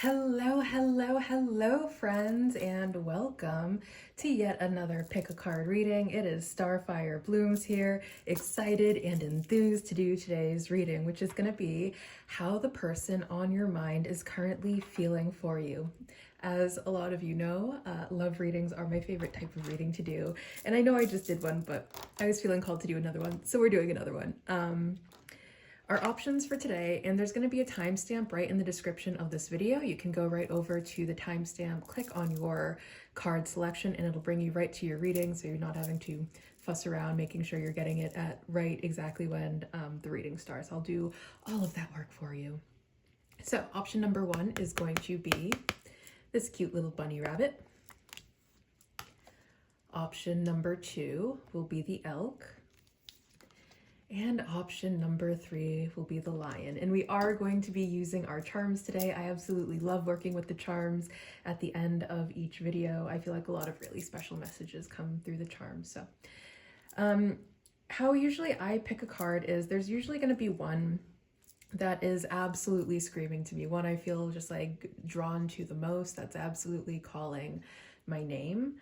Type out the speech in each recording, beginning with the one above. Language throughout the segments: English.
Hello, hello, hello, friends, and welcome to yet another pick a card reading. It is Starfire Blooms here, excited and enthused to do today's reading, which is going to be how the person on your mind is currently feeling for you. As a lot of you know, love readings are my favorite type of reading to do, and I know I just did one, but I was feeling called to do another one, so we're doing another one. Our options for today, and there's going to be a timestamp right in the description of this video. You can go right over to the timestamp, click on your card selection, and it'll bring you right to your reading, so you're not having to fuss around making sure you're getting it at right exactly when the reading starts. I'll do all of that work for you. So option number one is going to be this cute little bunny rabbit. Option number two will be the elk. And option number three will be the lion. And we are going to be using our charms today. I absolutely love working with the charms at the end of each video. I feel like a lot of really special messages come through the charms. So how usually I pick a card is there's usually going to be one that is absolutely screaming to me, one I feel just like drawn to the most, that's absolutely calling my name.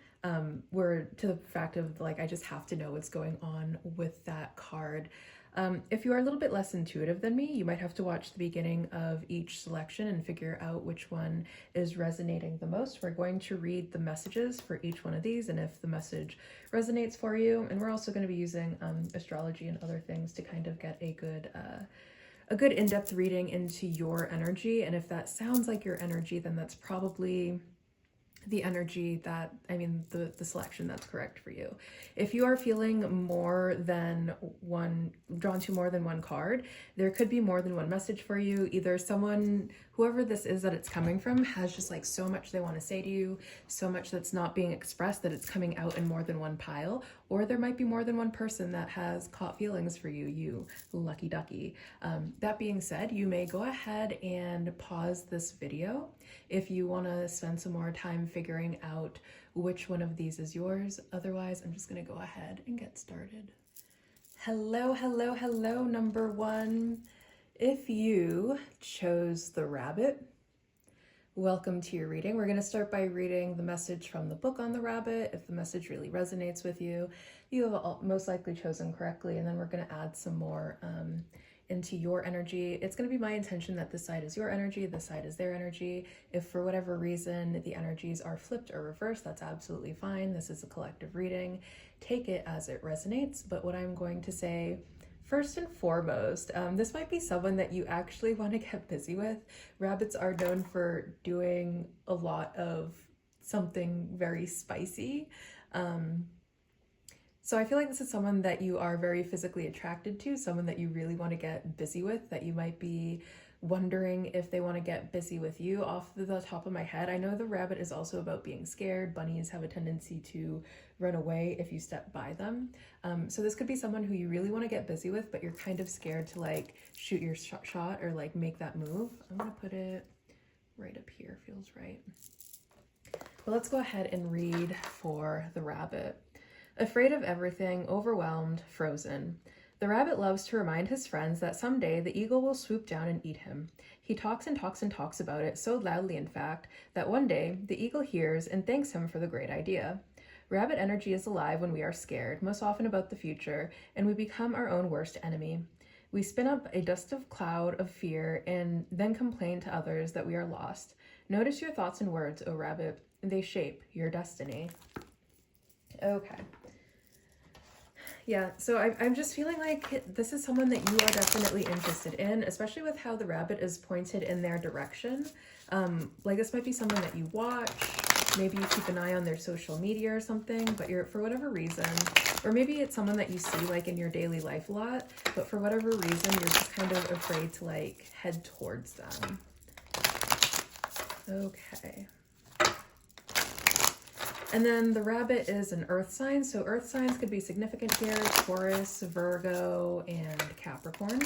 Where to the fact of like, I just have to know what's going on with that card. If you are a little bit less intuitive than me, you might have to watch the beginning of each selection and figure out which one is resonating the most. We're going to read the messages for each one of these, and if the message resonates for you, and we're also going to be using astrology and other things to kind of get a good in-depth reading into your energy. And if that sounds like your energy, then that's probably the energy that, the selection that's correct for you. If you are feeling more than one, drawn to more than one card, there could be more than one message for you. Either someone, whoever this is that it's coming from, has just like so much they want to say to you, so much that's not being expressed that it's coming out in more than one pile, or there might be more than one person that has caught feelings for you, you lucky ducky. That being said, you may go ahead and pause this video if you want to spend some more time figuring out which one of these is yours. Otherwise, I'm just going to go ahead and get started. Hello, hello, hello, number one. If you chose the rabbit, welcome to your reading. We're going to start by reading the message from the book on the rabbit. If the message really resonates with you, you have most likely chosen correctly, and then we're going to add some more into your energy. It's going to be my intention that this side is your energy, this side is their energy. If for whatever reason the energies are flipped or reversed, that's absolutely fine. This is a collective reading. Take it as it resonates. But what I'm going to say first and foremost, this might be someone that you actually want to get busy with. Rabbits are known for doing a lot of something very spicy. So I feel like this is someone that you are very physically attracted to, someone that you really want to get busy with, that you might be wondering if they want to get busy with you. Off the top of my head, I know the rabbit is also about being scared. Bunnies have a tendency to run away if you step by them. So this could be someone who you really want to get busy with, but you're kind of scared to like shoot your shot or like make that move. I'm going to put it right up here, feels right. Well, let's go ahead and read for the rabbit. Afraid of everything, overwhelmed, frozen. The rabbit loves to remind his friends that someday the eagle will swoop down and eat him. He talks and talks and talks about it, so loudly in fact, that one day the eagle hears and thanks him for the great idea. Rabbit energy is alive when we are scared, most often about the future, and we become our own worst enemy. We spin up a dust of cloud of fear and then complain to others that we are lost. Notice your thoughts and words, O rabbit. They shape your destiny. Okay. Yeah, so I'm just feeling like this is someone that you are definitely interested in, especially with how the rabbit is pointed in their direction. Like this might be someone that you watch, maybe you keep an eye on their social media or something, but you're, for whatever reason, or maybe it's someone that you see like in your daily life a lot, but for whatever reason, you're just kind of afraid to like head towards them. Okay. And then the rabbit is an earth sign. So earth signs could be significant here: Taurus, Virgo, and Capricorn.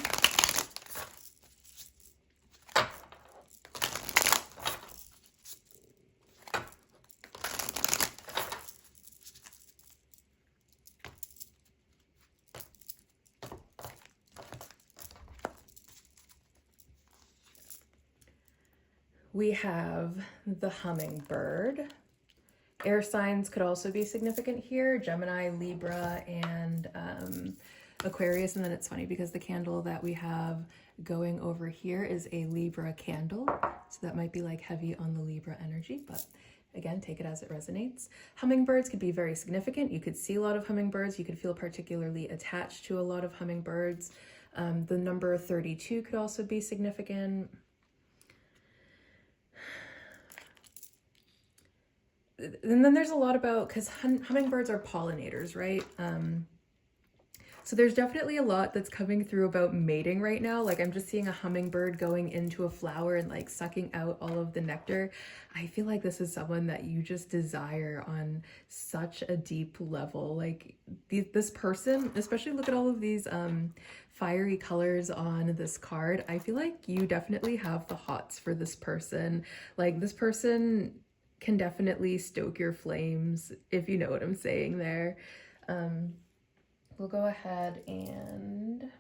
We have the hummingbird. Air signs could also be significant here, Gemini, Libra, and Aquarius. And then it's funny because the candle that we have going over here is a Libra candle. So that might be like heavy on the Libra energy, but again, take it as it resonates. Hummingbirds could be very significant. You could see a lot of hummingbirds. You could feel particularly attached to a lot of hummingbirds. The number 32 could also be significant. And then there's a lot about, because hummingbirds are pollinators, right? So there's definitely a lot that's coming through about mating right now. Like I'm just seeing a hummingbird going into a flower and like sucking out all of the nectar. I feel like this is someone that you just desire on such a deep level. Like this person, especially look at all of these fiery colors on this card. I feel like you definitely have the hots for this person. Like this person can definitely stoke your flames, if you know what I'm saying there. We'll go ahead and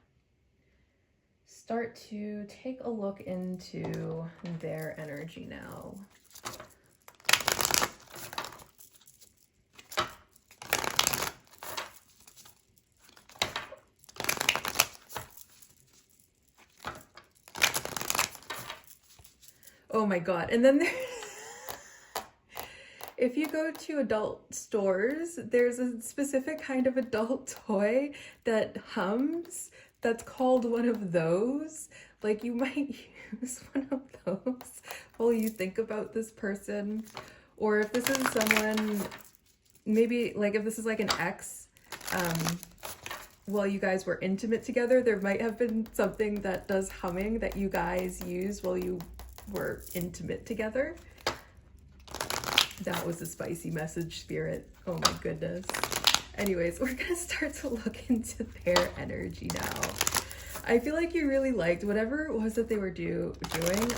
start to take a look into their energy now. Oh my God. And then if you go to adult stores, there's a specific kind of adult toy that hums that's called one of those. Like you might use one of those while you think about this person. Or if this is someone, maybe like if this is like an ex, while you guys were intimate together, there might have been something that does humming that you guys used while you were intimate together. That was a spicy message, Spirit. Oh my goodness. Anyways, we're gonna start to look into their energy now. I feel like you really liked whatever it was that they were doing.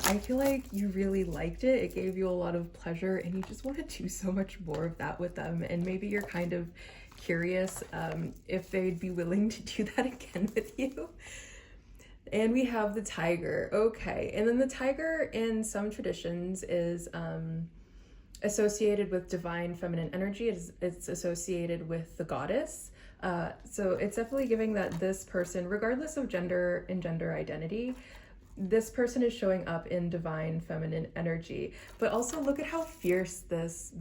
I feel like you really liked it. It gave you a lot of pleasure and you just want to do so much more of that with them. And maybe you're kind of curious if they'd be willing to do that again with you. And we have the tiger. Okay. And then the tiger in some traditions is associated with divine feminine energy. It's associated with the goddess. So it's definitely giving that this person, regardless of gender and gender identity, this person is showing up in divine feminine energy. But also look at how fierce this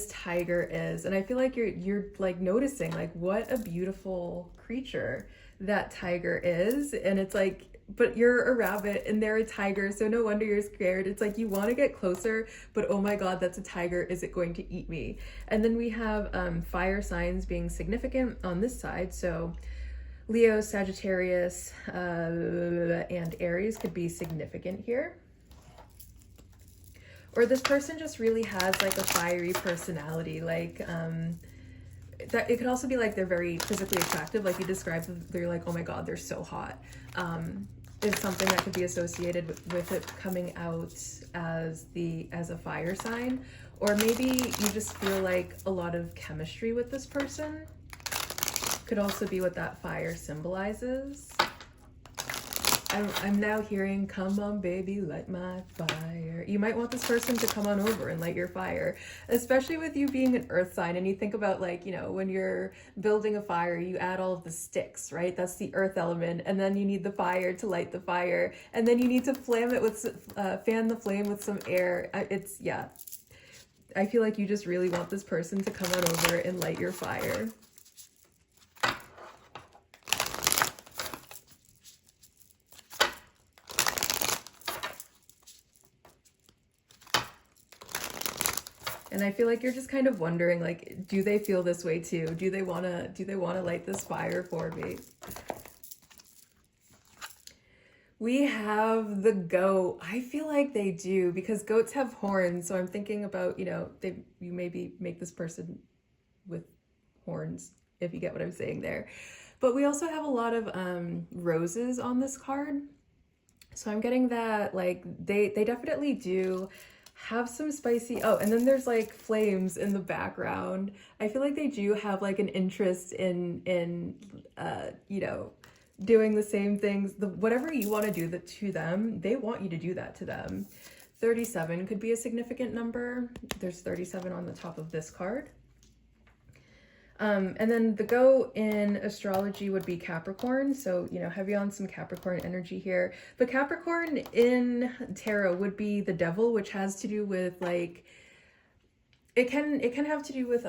tiger is. And I feel like you're like noticing like what a beautiful creature that tiger is. And it's like, but you're a rabbit and they're a tiger, so no wonder you're scared. It's like you want to get closer, but oh my God, that's a tiger. Is it going to eat me? And then we have fire signs being significant on this side. So Leo, Sagittarius, and Aries could be significant here. Or this person just really has like a fiery personality. Like that, it could also be like they're very physically attractive. Like you described, they're like, oh my God, they're so hot. Is something that could be associated with it coming out as a fire sign. Or maybe you just feel like a lot of chemistry with this person. Could also be what that fire symbolizes. I'm now hearing, come on baby, light my fire. You might want this person to come on over and light your fire, especially with you being an earth sign. And you think about like, you know, when you're building a fire, you add all of the sticks, right? That's the earth element. And then you need the fire to light the fire. And then you need to fan the flame with some air. Yeah. I feel like you just really want this person to come on over and light your fire. And I feel like you're just kind of wondering, like, do they feel this way too? Do they wanna light this fire for me? We have the goat. I feel like they do because goats have horns. So I'm thinking about, you know, you maybe make this person with horns, if you get what I'm saying there. But we also have a lot of roses on this card. So I'm getting that like they definitely do have some spicy, oh, and then there's like flames in the background. I feel like they do have like an interest in you know, doing the same things. Whatever you want to do to them, they want you to do that to them. 37 could be a significant number. There's 37 on the top of this card. And then the go in astrology would be Capricorn. So, you know, heavy on some Capricorn energy here. But Capricorn in tarot would be the devil, which has to do with like, it can have to do with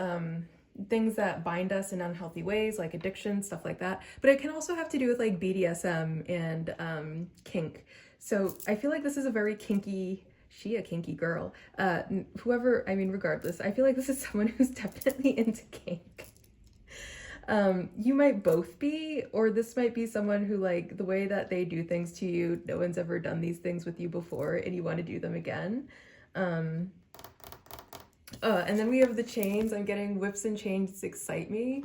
things that bind us in unhealthy ways, like addiction, stuff like that. But it can also have to do with like BDSM and kink. So I feel like this is a very kinky, a kinky girl. Whoever, I mean, regardless, I feel like this is someone who's definitely into kink. You might both be, or this might be someone who, like, the way that they do things to you, no one's ever done these things with you before and you want to do them again. And then we have the chains. I'm getting whips and chains excite me.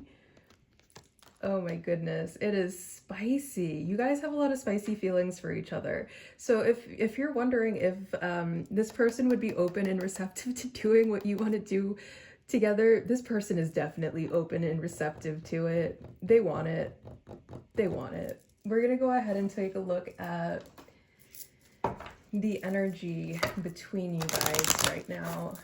Oh my goodness, it is spicy. You guys have a lot of spicy feelings for each other. So if you're wondering if this person would be open and receptive to doing what you want to do together, this person is definitely open and receptive to it. They want it. They want it. We're gonna go ahead and take a look at the energy between you guys right now.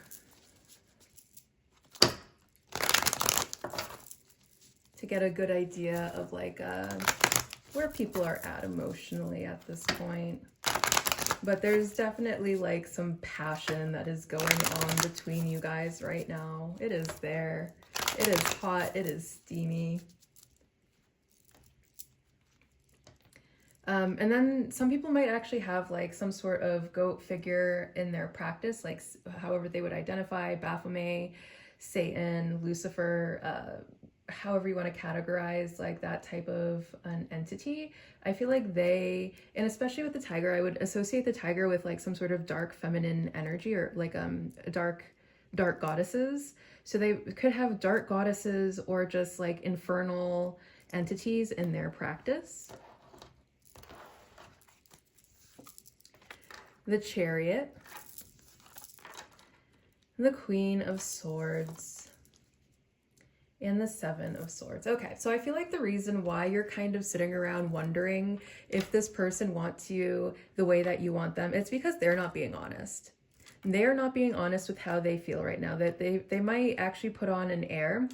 To get a good idea of like where people are at emotionally at this point. But there's definitely like some passion that is going on between you guys right now. It is there. It is hot. It is steamy. And then some people might actually have like some sort of goat figure in their practice, like however they would identify Baphomet, Satan, Lucifer, however you want to categorize like that type of an entity. I feel like they, and especially with the tiger, I would associate the tiger with like some sort of dark feminine energy, or like dark goddesses. So they could have dark goddesses or just like infernal entities in their practice. The Chariot, the Queen of Swords, and the Seven of Swords. Okay, so I feel like the reason why you're kind of sitting around wondering if this person wants you the way that you want them, it's because they're not being honest. They're not being honest with how they feel right now, that they might actually put on an air.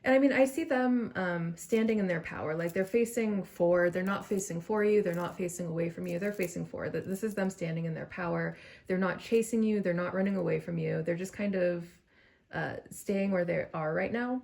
And I mean, I see them standing in their power, like they're facing forward. They're not facing for you. They're not facing away from you. They're facing forward. This is them standing in their power. They're not chasing you. They're not running away from you. They're just kind of staying where they are right now.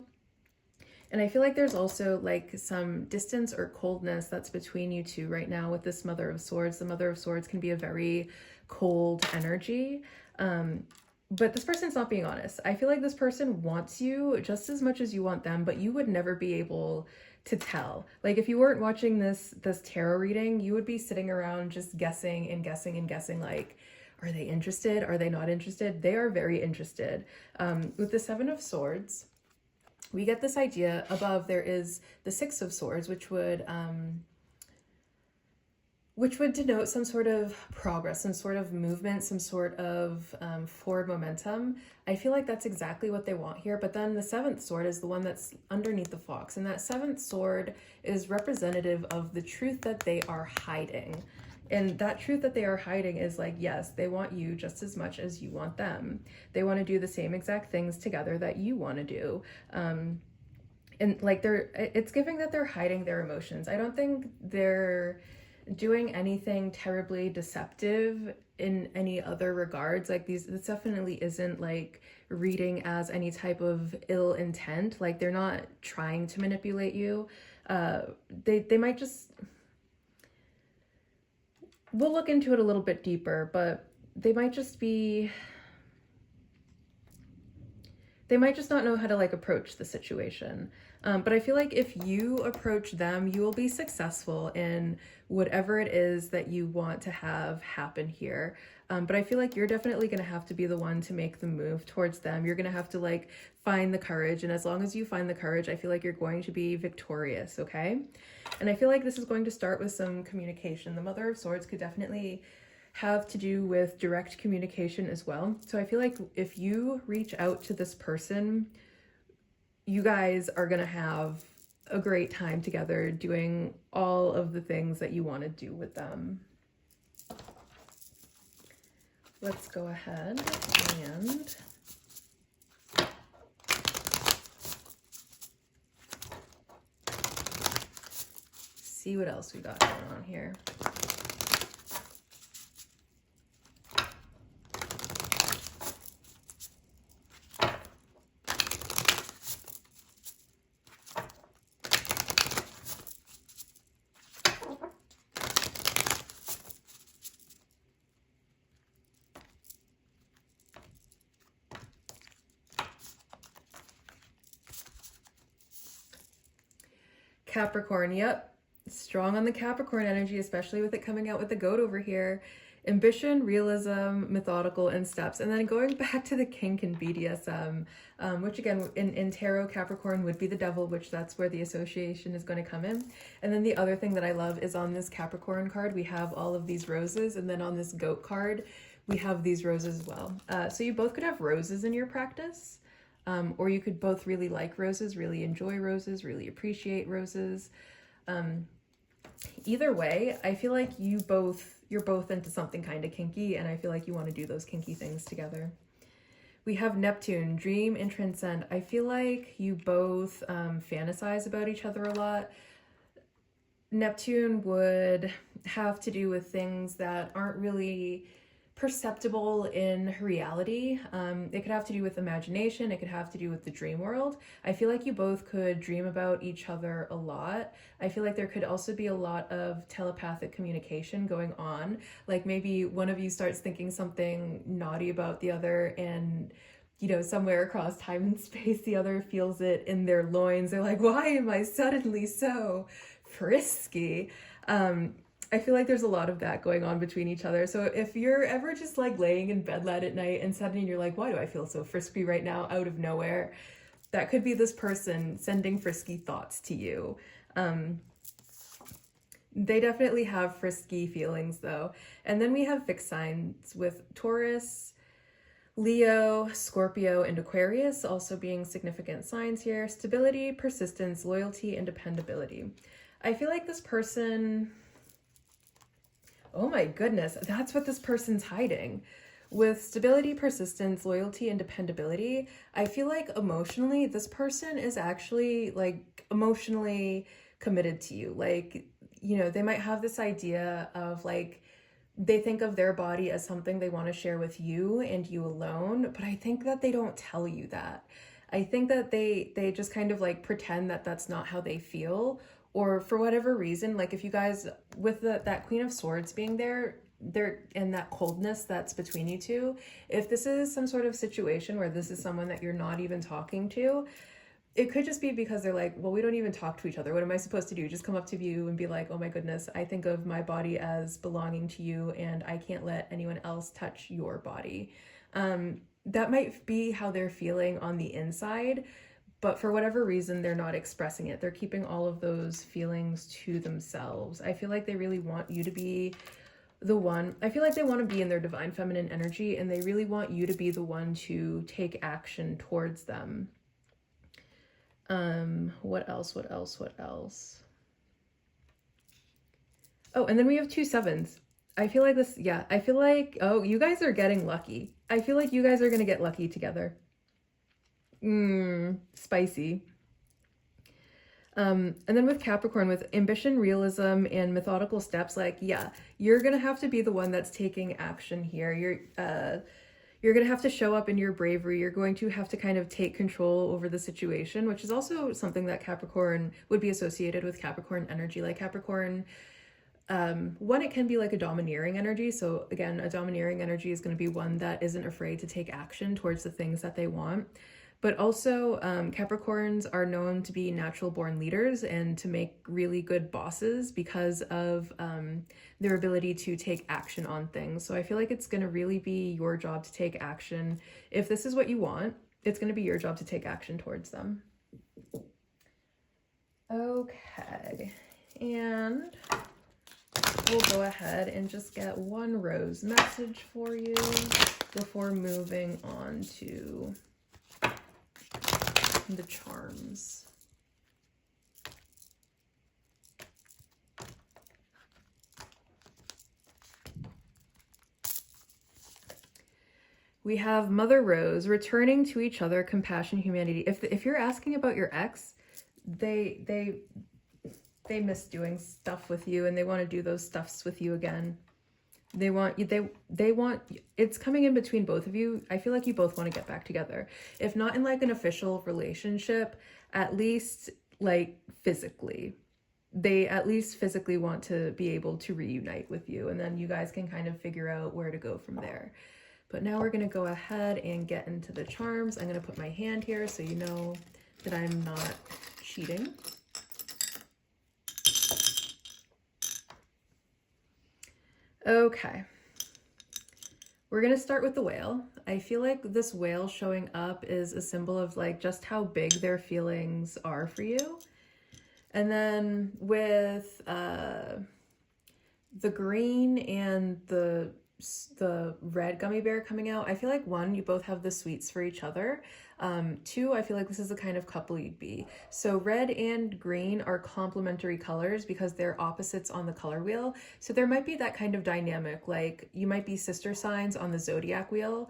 And I feel like there's also like some distance or coldness that's between you two right now with this Mother of Swords. The Mother of Swords can be a very cold energy. But this person's not being honest. I feel like this person wants you just as much as you want them, but you would never be able to tell. Like if you weren't watching this tarot reading, you would be sitting around just guessing and guessing and guessing, like, are they interested? Are they not interested? They are very interested. With the Seven of Swords, we get this idea. Above there is the Six of Swords, which would denote some sort of progress, some sort of movement, some sort of forward momentum. I feel like that's exactly what they want here. But then the seventh sword is the one that's underneath the fox. And that seventh sword is representative of the truth that they are hiding. And that truth that they are hiding is like, yes, they want you just as much as you want them. They want to do the same exact things together that you want to do. And like it's giving that they're hiding their emotions. I don't think they're doing anything terribly deceptive in any other regards. Like this definitely isn't like reading as any type of ill intent. Like they're not trying to manipulate you. They might just, we'll look into it a little bit deeper, but they might just not know how to like approach the situation. But I feel like if you approach them, you will be successful in whatever it is that you want to have happen here. But I feel like you're definitely going to have to be the one to make the move towards them. You're going to have to like find the courage. And as long as you find the courage, I feel like you're going to be victorious. Okay. And I feel like this is going to start with some communication. The Mother of Swords could definitely have to do with direct communication as well. So I feel like if you reach out to this person, you guys are going to have a great time together doing all of the things that you want to do with them. Let's go ahead and see what else we got going on here. Capricorn, yep. Strong on the Capricorn energy, especially with it coming out with the goat over here. Ambition, realism, methodical, and steps. And then going back to the kink and BDSM, which again, in tarot, Capricorn would be the devil, which that's where the association is going to come in. And then the other thing that I love is on this Capricorn card, we have all of these roses. And then on this goat card, we have these roses as well. So you both could have roses in your practice. Or you could both really like roses, really enjoy roses, really appreciate roses. Either way, I feel like you're both into something kind of kinky, and I feel like you want to do those kinky things together. We have Neptune, dream and transcend. I feel like you both fantasize about each other a lot. Neptune would have to do with things that aren't really perceptible in reality. It could have to do with imagination. It could have to do with the dream world. I feel like you both could dream about each other a lot. I feel like there could also be a lot of telepathic communication going on. Like maybe one of you starts thinking something naughty about the other, and you know, somewhere across time and space, the other feels it in their loins. They're like, why am I suddenly so frisky? I feel like there's a lot of that going on between each other. So if you're ever just like laying in bed late at night and suddenly you're like, why do I feel so frisky right now out of nowhere? That could be this person sending frisky thoughts to you. They definitely have frisky feelings though. And then we have fixed signs with Taurus, Leo, Scorpio, and Aquarius also being significant signs here. Stability, persistence, loyalty, and dependability. I feel like this person... Oh my goodness, that's what this person's hiding. With stability, persistence, loyalty, and dependability, I feel like emotionally, this person is actually like emotionally committed to you. Like, you know, they might have this idea of like, they think of their body as something they want to share with you and you alone, but I think that they don't tell you that. I think that they just kind of like pretend that that's not how they feel. Or for whatever reason, like if you guys, with that Queen of Swords being there and that coldness that's between you two, if this is some sort of situation where this is someone that you're not even talking to, it could just be because they're like, well, we don't even talk to each other. What am I supposed to do? Just come up to you and be like, oh my goodness, I think of my body as belonging to you and I can't let anyone else touch your body. That might be how they're feeling on the inside. But for whatever reason, they're not expressing it. They're keeping all of those feelings to themselves. I feel like they really want you to be the one. I feel like they want to be in their divine feminine energy, and they really want you to be the one to take action towards them. What else? Oh, and then we have 2 sevens. I feel like this, yeah, I feel like, oh, you guys are getting lucky. I feel like you guys are going to get lucky together. Spicy. And then with Capricorn, with ambition, realism, and methodical steps, like, yeah, you're gonna have to be the one that's taking action here. You're gonna have to show up in your bravery. You're going to have to kind of take control over the situation, which is also something that Capricorn would be associated with Capricorn energy. Like Capricorn, one, it can be like a domineering energy. So again, a domineering energy is going to be one that isn't afraid to take action towards the things that they want. But also, Capricorns are known to be natural born leaders and to make really good bosses because of their ability to take action on things. So I feel like it's going to really be your job to take action. If this is what you want, it's going to be your job to take action towards them. Okay, and we'll go ahead and just get one rose message for you before moving on to the charms. We have Mother Rose, returning to each other, compassion, humanity. If you're asking about your ex, they miss doing stuff with you, and they want to do those stuffs with you again. They want you, they want, it's coming in between both of you. I feel like you both want to get back together. If not in like an official relationship, at least like physically. They at least physically want to be able to reunite with you, and then you guys can kind of figure out where to go from there. But now we're going to go ahead and get into the charms. I'm going to put my hand here so you know that I'm not cheating. Okay. We're going to start with the whale. I feel like this whale showing up is a symbol of like just how big their feelings are for you. And then with the green and the red gummy bear coming out, I feel like one, you both have the sweets for each other. Two, I feel like this is the kind of couple you'd be. So red and green are complementary colors because they're opposites on the color wheel. So there might be that kind of dynamic, like you might be sister signs on the zodiac wheel.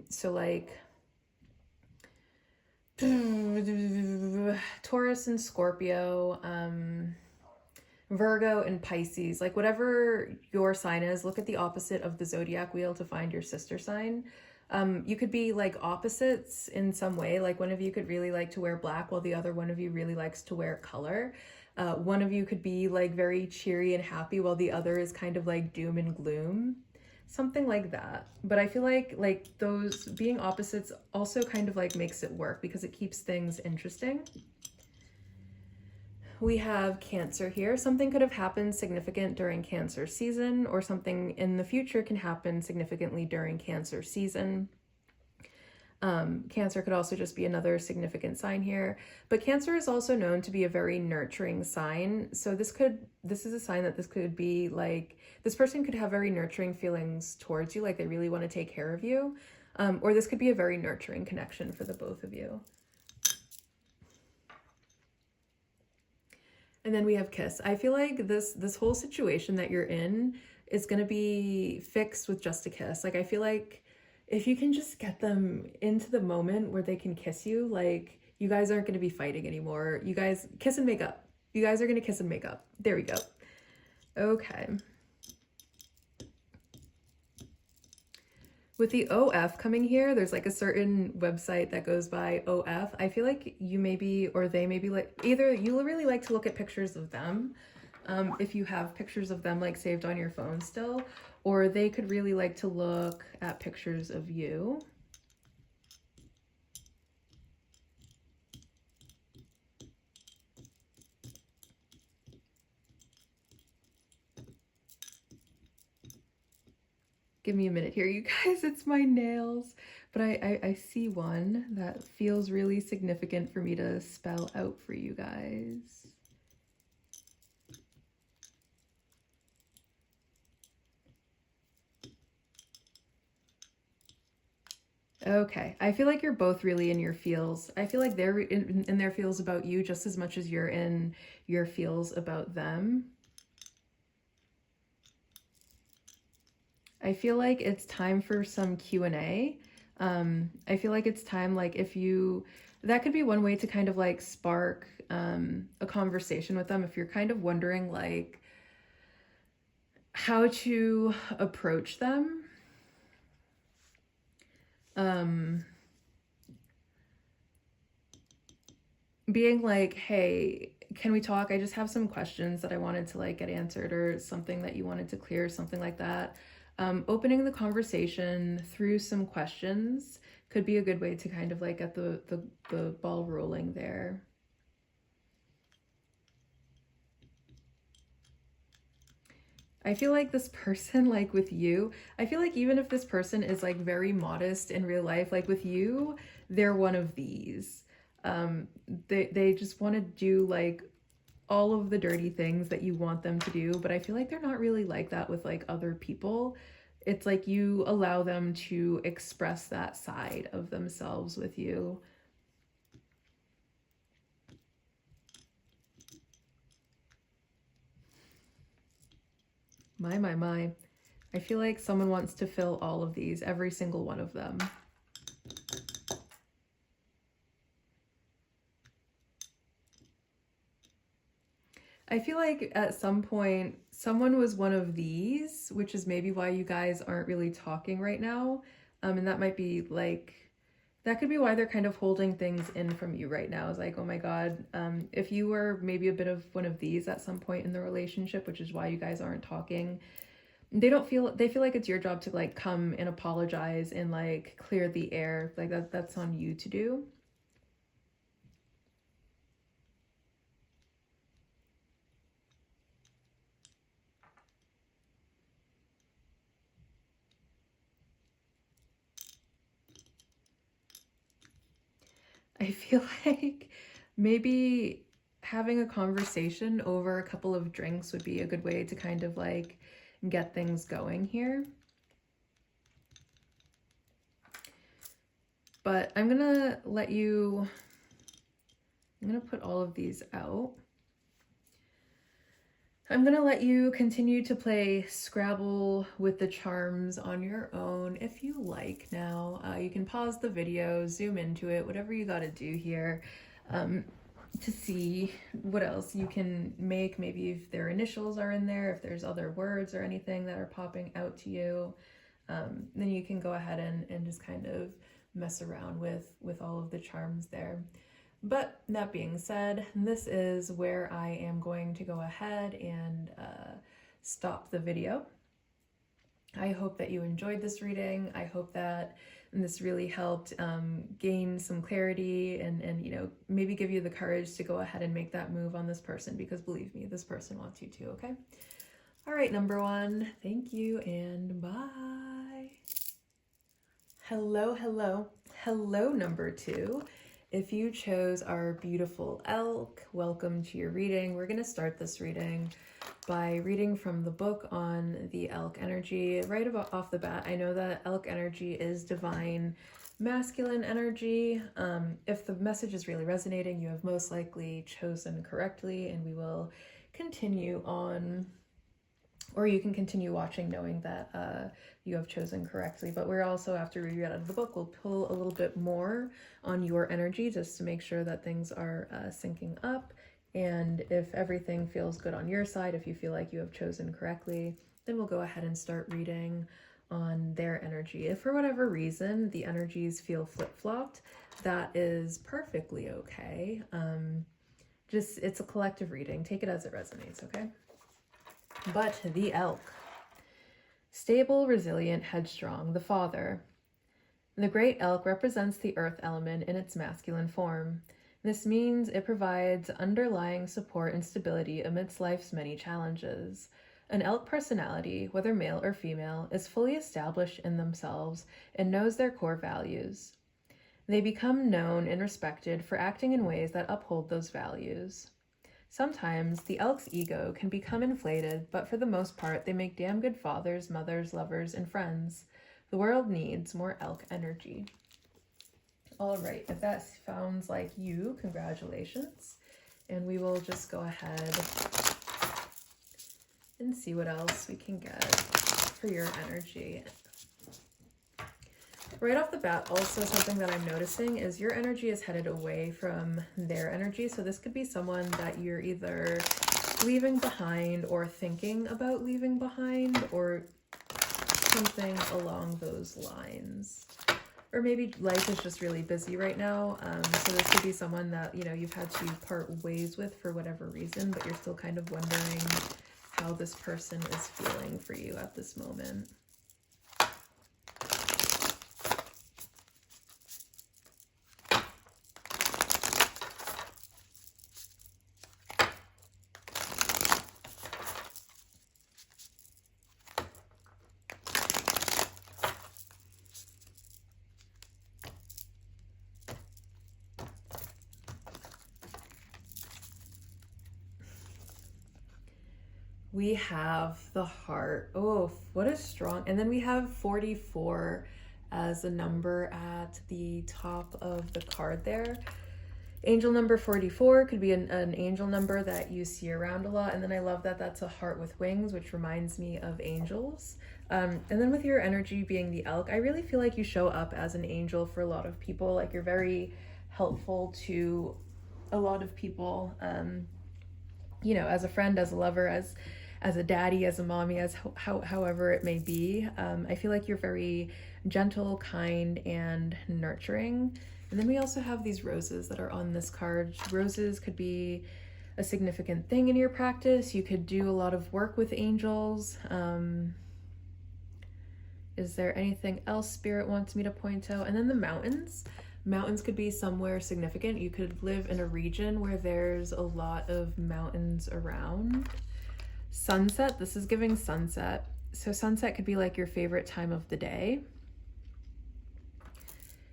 So like Taurus and Scorpio, Virgo and Pisces, like whatever your sign is, look at the opposite of the zodiac wheel to find your sister sign. You could be like opposites in some way, like one of you could really like to wear black while the other one of you really likes to wear color. One of you could be like very cheery and happy while the other is kind of like doom and gloom, something like that. But I feel like those being opposites also kind of like makes it work because it keeps things interesting. We have Cancer here. Something could have happened significant during Cancer season, or something in the future can happen significantly during Cancer season. Cancer could also just be another significant sign here, but Cancer is also known to be a very nurturing sign. So this is a sign that this could be like, this person could have very nurturing feelings towards you, like they really want to take care of you. Or this could be a very nurturing connection for the both of you. And then we have Kiss. I feel like this whole situation that you're in is going to be fixed with just a kiss. Like I feel like if you can just get them into the moment where they can kiss you, like you guys aren't going to be fighting anymore. You guys kiss and make up. You guys are going to kiss and make up. There we go. Okay. With the OF coming here, there's like a certain website that goes by OF. I feel like you maybe, or they maybe like, either you really like to look at pictures of them, if you have pictures of them like saved on your phone still, or they could really like to look at pictures of you. Give me a minute here, you guys, it's my nails. But I see one that feels really significant for me to spell out for you guys. Okay, I feel like you're both really in your feels. I feel like they're in their feels about you just as much as you're in your feels about them. I feel like it's time for some Q&A. I feel like it's time, like if you, that could be one way to kind of like spark a conversation with them if you're kind of wondering like how to approach them. Being like, hey, can we talk? I just have some questions that I wanted to like get answered, or something that you wanted to clear, something like that. Opening the conversation through some questions could be a good way to kind of like get the ball rolling there. I feel like this person, like with you, I feel like even if this person is like very modest in real life, like with you, they're one of these. They just want to do like all of the dirty things that you want them to do, but I feel like they're not really like that with like other people. It's like you allow them to express that side of themselves with you. My. I feel like someone wants to fill all of these, every single one of them. I feel like at some point someone was one of these, which is maybe why you guys aren't really talking right now. And that might be like, that could be why they're kind of holding things in from you right now. Is like, oh my God, if you were maybe a bit of one of these at some point in the relationship, which is why you guys aren't talking, they feel like it's your job to like come and apologize and like clear the air. Like that's on you to do. I feel like maybe having a conversation over a couple of drinks would be a good way to kind of like get things going here. But I'm gonna put all of these out. I'm gonna let you continue to play Scrabble with the charms on your own if you like now. You can pause the video, zoom into it, whatever you gotta do here to see what else you can make. Maybe if their initials are in there, if there's other words or anything that are popping out to you, then you can go ahead and just kind of mess around with all of the charms there. But that being said, this is where I am going to go ahead and stop the video. I hope that you enjoyed this reading. I hope that this really helped gain some clarity and you know, maybe give you the courage to go ahead and make that move on this person, because believe me, this person wants you to, okay? All right, number one, thank you and bye. Hello, hello, hello, number two. If you chose our beautiful elk, welcome to your reading. We're going to start this reading by reading from the book on the elk energy. Right about off the bat, I know that elk energy is divine masculine energy. If the message is really resonating, you have most likely chosen correctly, and we will continue on, or you can continue watching knowing that you have chosen correctly. But we're also, after we read out of the book, we'll pull a little bit more on your energy just to make sure that things are syncing up. And if everything feels good on your side, if you feel like you have chosen correctly, then we'll go ahead and start reading on their energy. If for whatever reason the energies feel flip-flopped, that is perfectly okay. Just, it's a collective reading. Take it as it resonates, okay? But the elk. Stable, resilient, headstrong, the father. The great elk represents the earth element in its masculine form. This means it provides underlying support and stability amidst life's many challenges. An elk personality, whether male or female, is fully established in themselves and knows their core values. They become known and respected for acting in ways that uphold those values. Sometimes the elk's ego can become inflated, but for the most part, they make damn good fathers, mothers, lovers, and friends. The world needs more elk energy. All right, if that sounds like you, congratulations. And we will just go ahead and see what else we can get for your energy. Right off the bat, also something that I'm noticing is your energy is headed away from their energy. So this could be someone that you're either leaving behind or thinking about leaving behind, or something along those lines. Or maybe life is just really busy right now. So this could be someone that, you know, you've had to part ways with for whatever reason, but you're still kind of wondering how this person is feeling for you at this moment. We have the heart. Oh, what a strong, and then we have 44 as a number at the top of the card there. Angel number 44 could be an angel number that you see around a lot. And then I love that that's a heart with wings, which reminds me of angels. And then with your energy being the elk, I really feel like you show up as an angel for a lot of people. Like you're very helpful to a lot of people, you know, as a friend, as a lover, as a daddy, as a mommy, as however it may be. I feel like you're very gentle, kind, and nurturing. And then we also have these roses that are on this card. Roses could be a significant thing in your practice. You could do a lot of work with angels. Is there anything else Spirit wants me to point out? And then the mountains. Mountains could be somewhere significant. You could live in a region where there's a lot of mountains around. Sunset, this is giving sunset. So sunset could be like your favorite time of the day.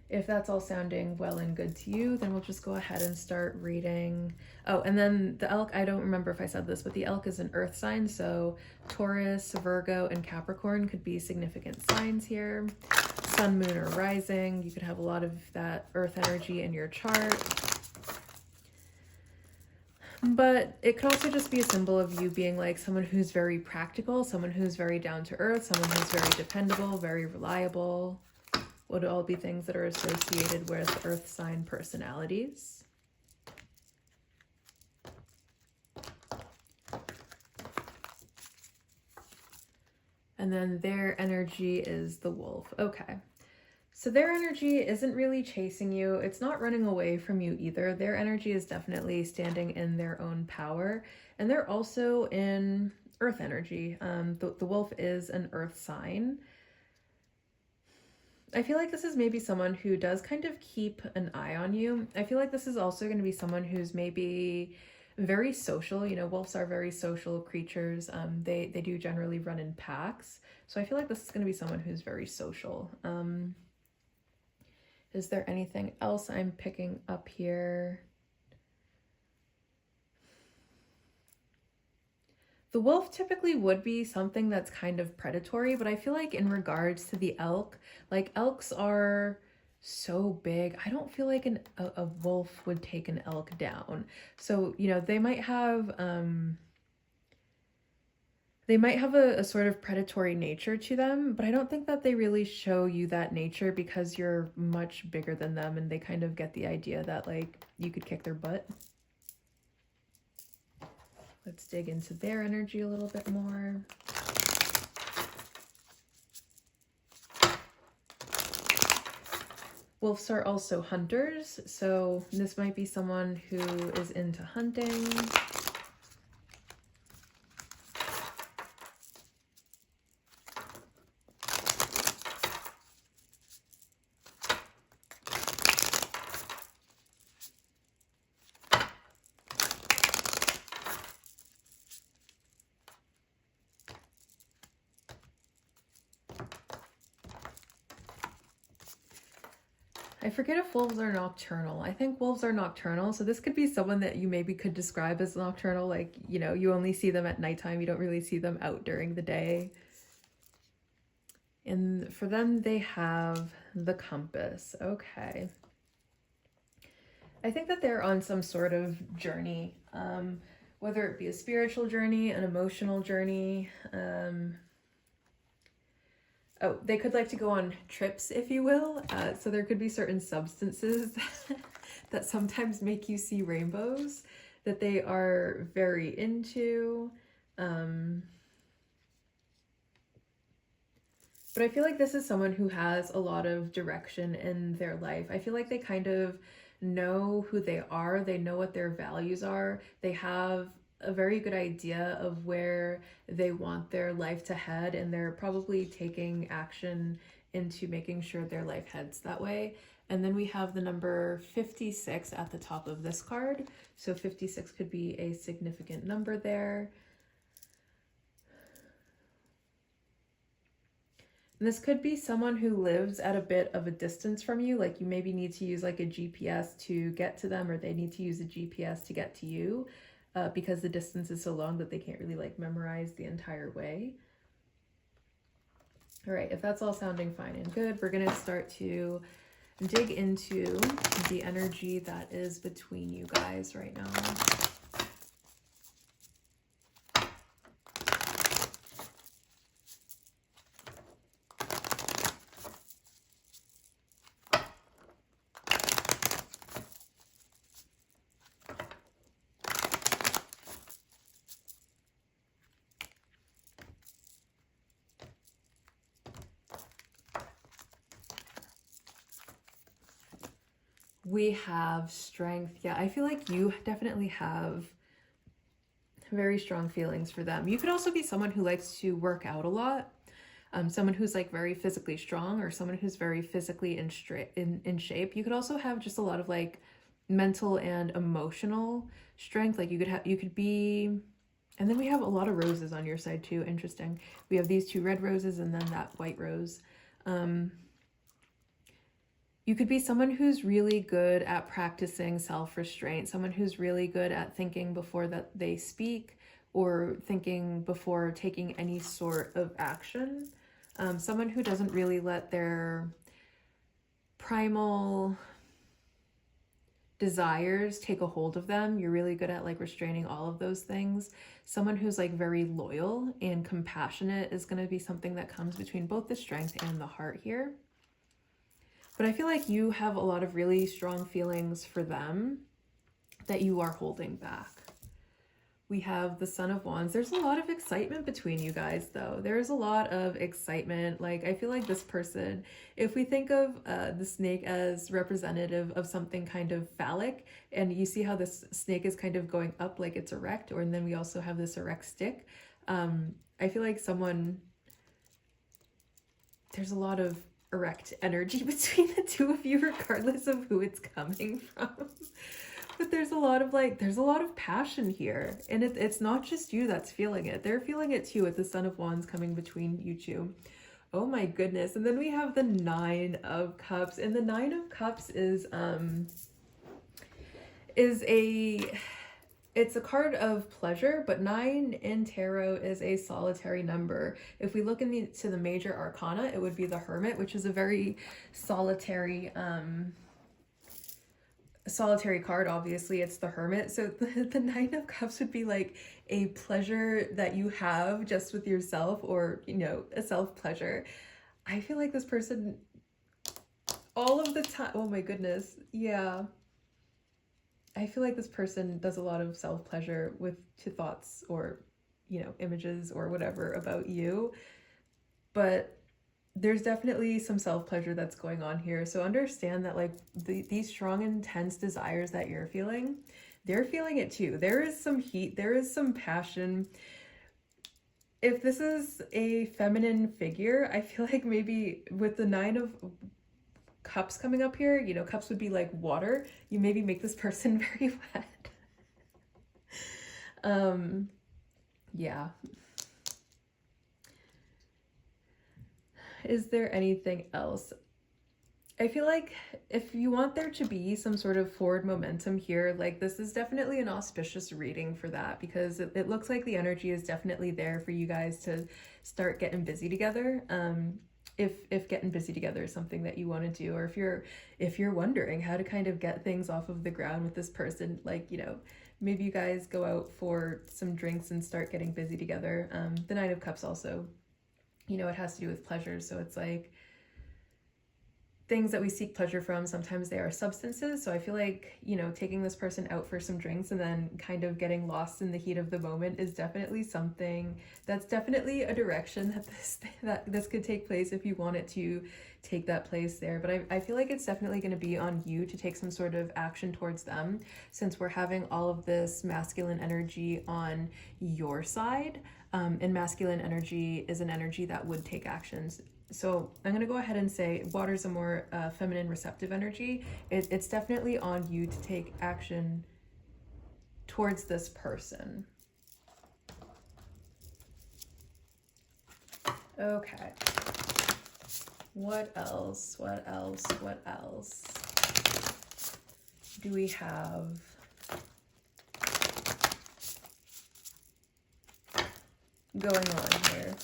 If that's all sounding well and good to you, then we'll just go ahead and start reading. Oh, and then the elk, I don't remember if I said this, but the elk is an earth sign. So Taurus, Virgo, and Capricorn could be significant signs here. Sun, moon, or rising. You could have a lot of that earth energy in your chart. But it could also just be a symbol of you being like someone who's very practical, someone who's very down to earth, someone who's very dependable, very reliable. Would all be things that are associated with earth sign personalities. And then their energy is the wolf. Okay. So their energy isn't really chasing you. It's not running away from you either. Their energy is definitely standing in their own power. And they're also in earth energy. The wolf is an earth sign. I feel like this is maybe someone who does kind of keep an eye on you. I feel like this is also going to be someone who's maybe very social. You know, wolves are very social creatures. They do generally run in packs. So I feel like this is going to be someone who's very social. Is there anything else I'm picking up here? The wolf typically would be something that's kind of predatory, but I feel like in regards to the elk, like elks are so big. I don't feel like a wolf would take an elk down. So, you know, they might have a sort of predatory nature to them, but I don't think that they really show you that nature because you're much bigger than them and they kind of get the idea that like you could kick their butt. Let's dig into their energy a little bit more. Wolves are also hunters, so this might be someone who is into hunting. I forget if wolves are nocturnal. I think wolves are nocturnal. So this could be someone that you maybe could describe as nocturnal. Like, you know, you only see them at nighttime. You don't really see them out during the day. And for them, they have the compass. Okay. I think that they're on some sort of journey, whether it be a spiritual journey, an emotional journey, oh, they could like to go on trips, if you will. So there could be certain substances that sometimes make you see rainbows that they are very into. But I feel like this is someone who has a lot of direction in their life. I feel like they kind of know who they are. They know what their values are. They have a very good idea of where they want their life to head, and they're probably taking action into making sure their life heads that way. And then we have the number 56 at the top of this card. So 56 could be a significant number there. And this could be someone who lives at a bit of a distance from you. Like you maybe need to use like a GPS to get to them, or they need to use a GPS to get to you. Because the distance is so long that they can't really like memorize the entire way. All right, if that's all sounding fine and good, we're gonna start to dig into the energy that is between you guys right now. We have strength. Yeah, I feel like you definitely have very strong feelings for them. You could also be someone who likes to work out a lot. Someone who's like very physically strong, or someone who's very physically in shape. You could also have just a lot of like mental and emotional strength. Like you could be, and then we have a lot of roses on your side too. Interesting. We have these 2 red roses and then that white rose. You could be someone who's really good at practicing self-restraint, someone who's really good at thinking before that they speak, or thinking before taking any sort of action. Someone who doesn't really let their primal desires take a hold of them. You're really good at like restraining all of those things. Someone who's like very loyal and compassionate is going to be something that comes between both the strength and the heart here. But I feel like you have a lot of really strong feelings for them that you are holding back. We have the Son of Wands. There's a lot of excitement between you guys, though. There's a lot of excitement. Like, I feel like this person, if we think of the snake as representative of something kind of phallic, and you see how this snake is kind of going up like it's erect, and then we also have this erect stick. I feel like there's a lot of erect energy between the 2 of you, regardless of who it's coming from. But there's a lot of passion here, and it's not just you that's feeling it. They're feeling it too, with the Son of Wands coming between you 2. Oh my goodness. And then we have the 9 of Cups, and the 9 of Cups is it's a card of pleasure, but 9 in tarot is a solitary number. If we look into the major arcana, it would be the Hermit, which is a very solitary card. Obviously, it's the Hermit. So the 9 of Cups would be like a pleasure that you have just with yourself, or, you know, a self-pleasure. I feel like this person all of the time, oh my goodness, yeah. I feel like this person does a lot of self-pleasure to thoughts or, you know, images or whatever about you. But there's definitely some self-pleasure that's going on here. So understand that like these strong, intense desires that you're feeling, they're feeling it too. There is some heat, there is some passion. If this is a feminine figure, I feel like maybe with the 9 of Cups coming up here, you know, cups would be like water. You maybe make this person very wet. Yeah. Is there anything else? I feel like if you want there to be some sort of forward momentum here, like this is definitely an auspicious reading for that, because it looks like the energy is definitely there for you guys to start getting busy together. If getting busy together is something that you want to do, or if you're wondering how to kind of get things off of the ground with this person, like, you know, maybe you guys go out for some drinks and start getting busy together. The 9 of Cups also, you know, it has to do with pleasure. So it's like things that we seek pleasure from, sometimes they are substances. So I feel like, you know, taking this person out for some drinks and then kind of getting lost in the heat of the moment is definitely something that's definitely a direction that this could take place if you want it to take that place there. But I feel like it's definitely going to be on you to take some sort of action towards them, since we're having all of this masculine energy on your side. And masculine energy is an energy that would take actions. So I'm going to go ahead and say water's a more feminine, receptive energy. It's definitely on you to take action towards this person. Okay. What else? What else? What else do we have going on here?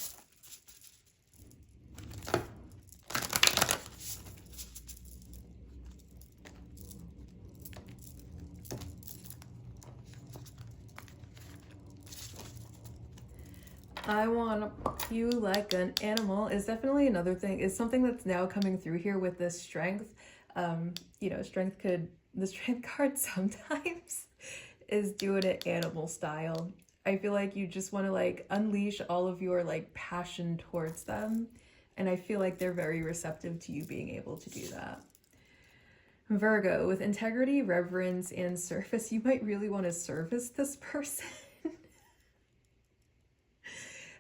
I want you like an animal is definitely another thing, is something that's now coming through here with this strength. You know, the strength card sometimes is doing it animal style. I feel like you just want to like unleash all of your like passion towards them. And I feel like they're very receptive to you being able to do that. Virgo, with integrity, reverence, and service, you might really want to service this person.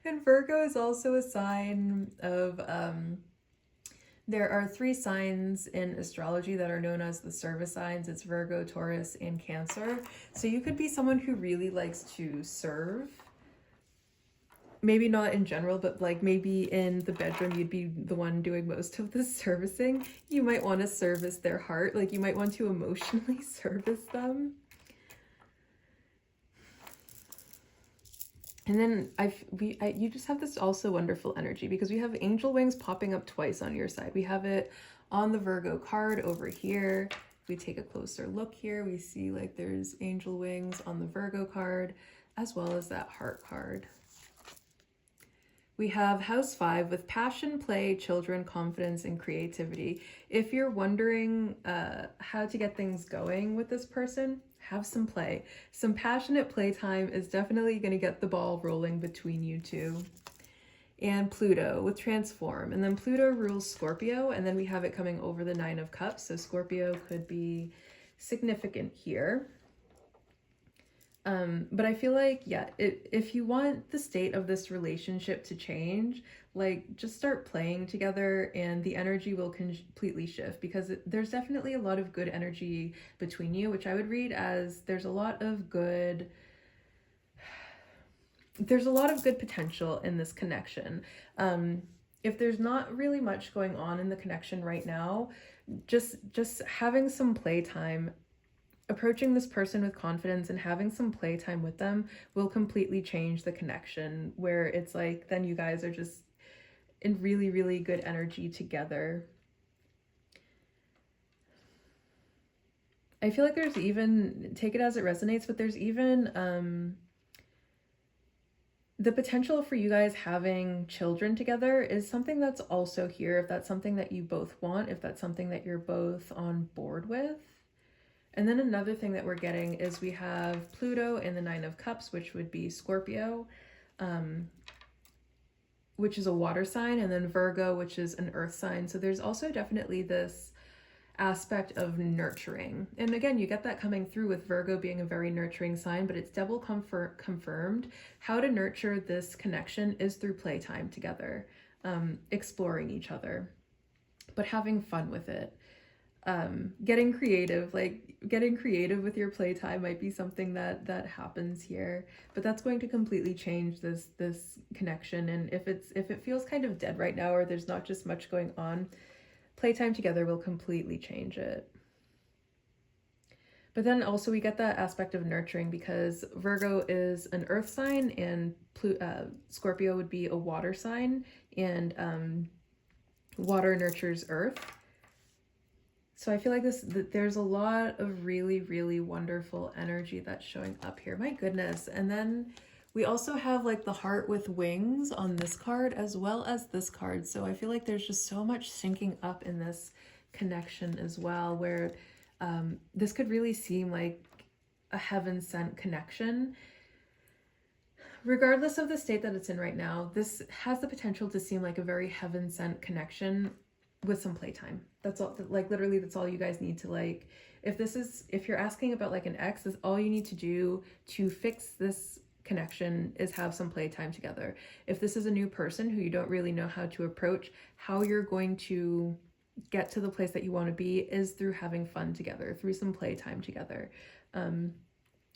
And Virgo is also a sign of, there are 3 signs in astrology that are known as the service signs. It's Virgo, Taurus, and Cancer. So you could be someone who really likes to serve. Maybe not in general, but like maybe in the bedroom, you'd be the one doing most of the servicing. You might want to service their heart. Like you might want to emotionally service them. And then you just have this also wonderful energy because we have angel wings popping up twice on your side. We have it on the Virgo card over here. If we take a closer look here, we see like there's angel wings on the Virgo card as well as that heart card. We have house 5 with passion, play, children, confidence, and creativity. If you're wondering how to get things going with this person, have some play. Some passionate playtime is definitely going to get the ball rolling between you two. And Pluto with transform. And then Pluto rules Scorpio, and then we have it coming over the 9 of Cups. So Scorpio could be significant here. But I feel like, yeah, if you want the state of this relationship to change, like just start playing together and the energy will completely shift, because there's definitely a lot of good energy between you, which I would read as there's a lot of good potential in this connection. If there's not really much going on in the connection right now, just having some playtime, approaching this person with confidence and having some playtime with them will completely change the connection, where it's like then you guys are just in really, really good energy together. I feel like there's even, take it as it resonates, but there's even the potential for you guys having children together is something that's also here, if that's something that you both want, if that's something that you're both on board with. And then another thing that we're getting is we have Pluto in the 9 of Cups, which would be Scorpio, which is a water sign, and then Virgo, which is an earth sign. So there's also definitely this aspect of nurturing. And again, you get that coming through with Virgo being a very nurturing sign, but it's double confirmed. How to nurture this connection is through playtime together, exploring each other, but having fun with it. Getting creative with your playtime might be something that happens here, but that's going to completely change this connection. And if it feels kind of dead right now, or there's not just much going on, playtime together will completely change it. But then also we get that aspect of nurturing, because Virgo is an earth sign and Scorpio would be a water sign, and water nurtures earth. So I feel like there's a lot of really, really wonderful energy that's showing up here. My goodness. And then we also have like the heart with wings on this card as well as this card. So I feel like there's just so much syncing up in this connection as well, where this could really seem like a heaven-sent connection. Regardless of the state that it's in right now, this has the potential to seem like a very heaven-sent connection with some playtime. That's all, like literally that's all you guys need to, like, if you're asking about like an ex, this all you need to do to fix this connection is have some playtime together. If this is a new person who you don't really know how to approach, how you're going to get to the place that you want to be is through having fun together, through some playtime together,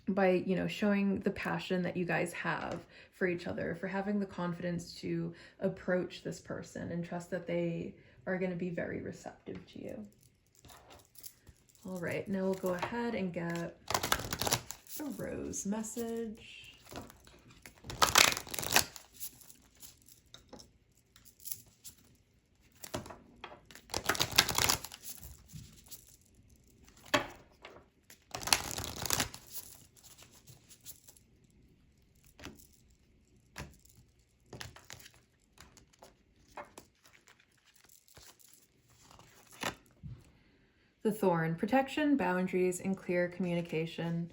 by, you know, showing the passion that you guys have for each other, for having the confidence to approach this person and trust that they are going to be very receptive to you. All right, now we'll go ahead and get a rose message. The Thorn, protection, boundaries, and clear communication.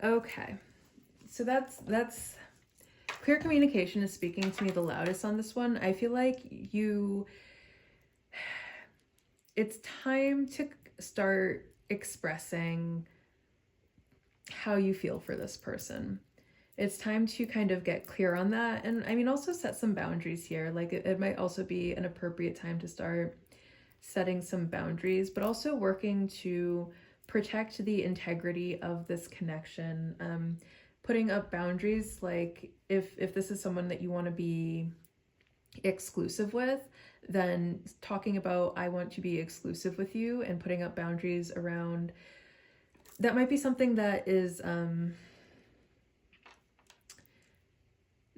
Okay, so that's clear communication is speaking to me the loudest on this one. I feel like it's time to start expressing how you feel for this person. It's time to kind of get clear on that. And I mean, also set some boundaries here. Like it might also be an appropriate time to start setting some boundaries, but also working to protect the integrity of this connection. Putting up boundaries, like if this is someone that you want to be exclusive with, then talking about I want to be exclusive with you and putting up boundaries around that might be something that is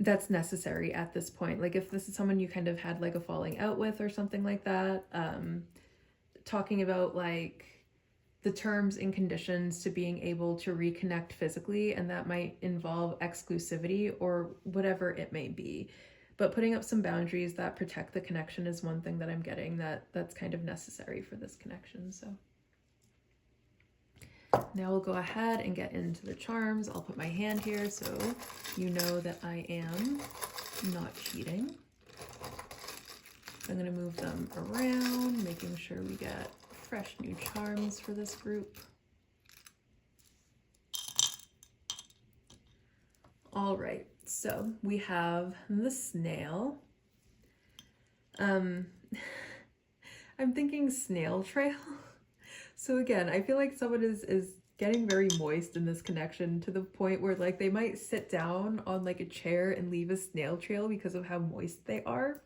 that's necessary at this point. Like if this is someone you kind of had like a falling out with or something like that, talking about like the terms and conditions to being able to reconnect physically, and that might involve exclusivity or whatever it may be. But putting up some boundaries that protect the connection is one thing that I'm getting that's kind of necessary for this connection. So now we'll go ahead and get into the charms. I'll put my hand here so you know that I am not cheating. I'm going to move them around, making sure we get fresh new charms for this group. All right, so we have the snail. I'm thinking snail trail. So again, I feel like someone is getting very moist in this connection to the point where like they might sit down on like a chair and leave a snail trail because of how moist they are.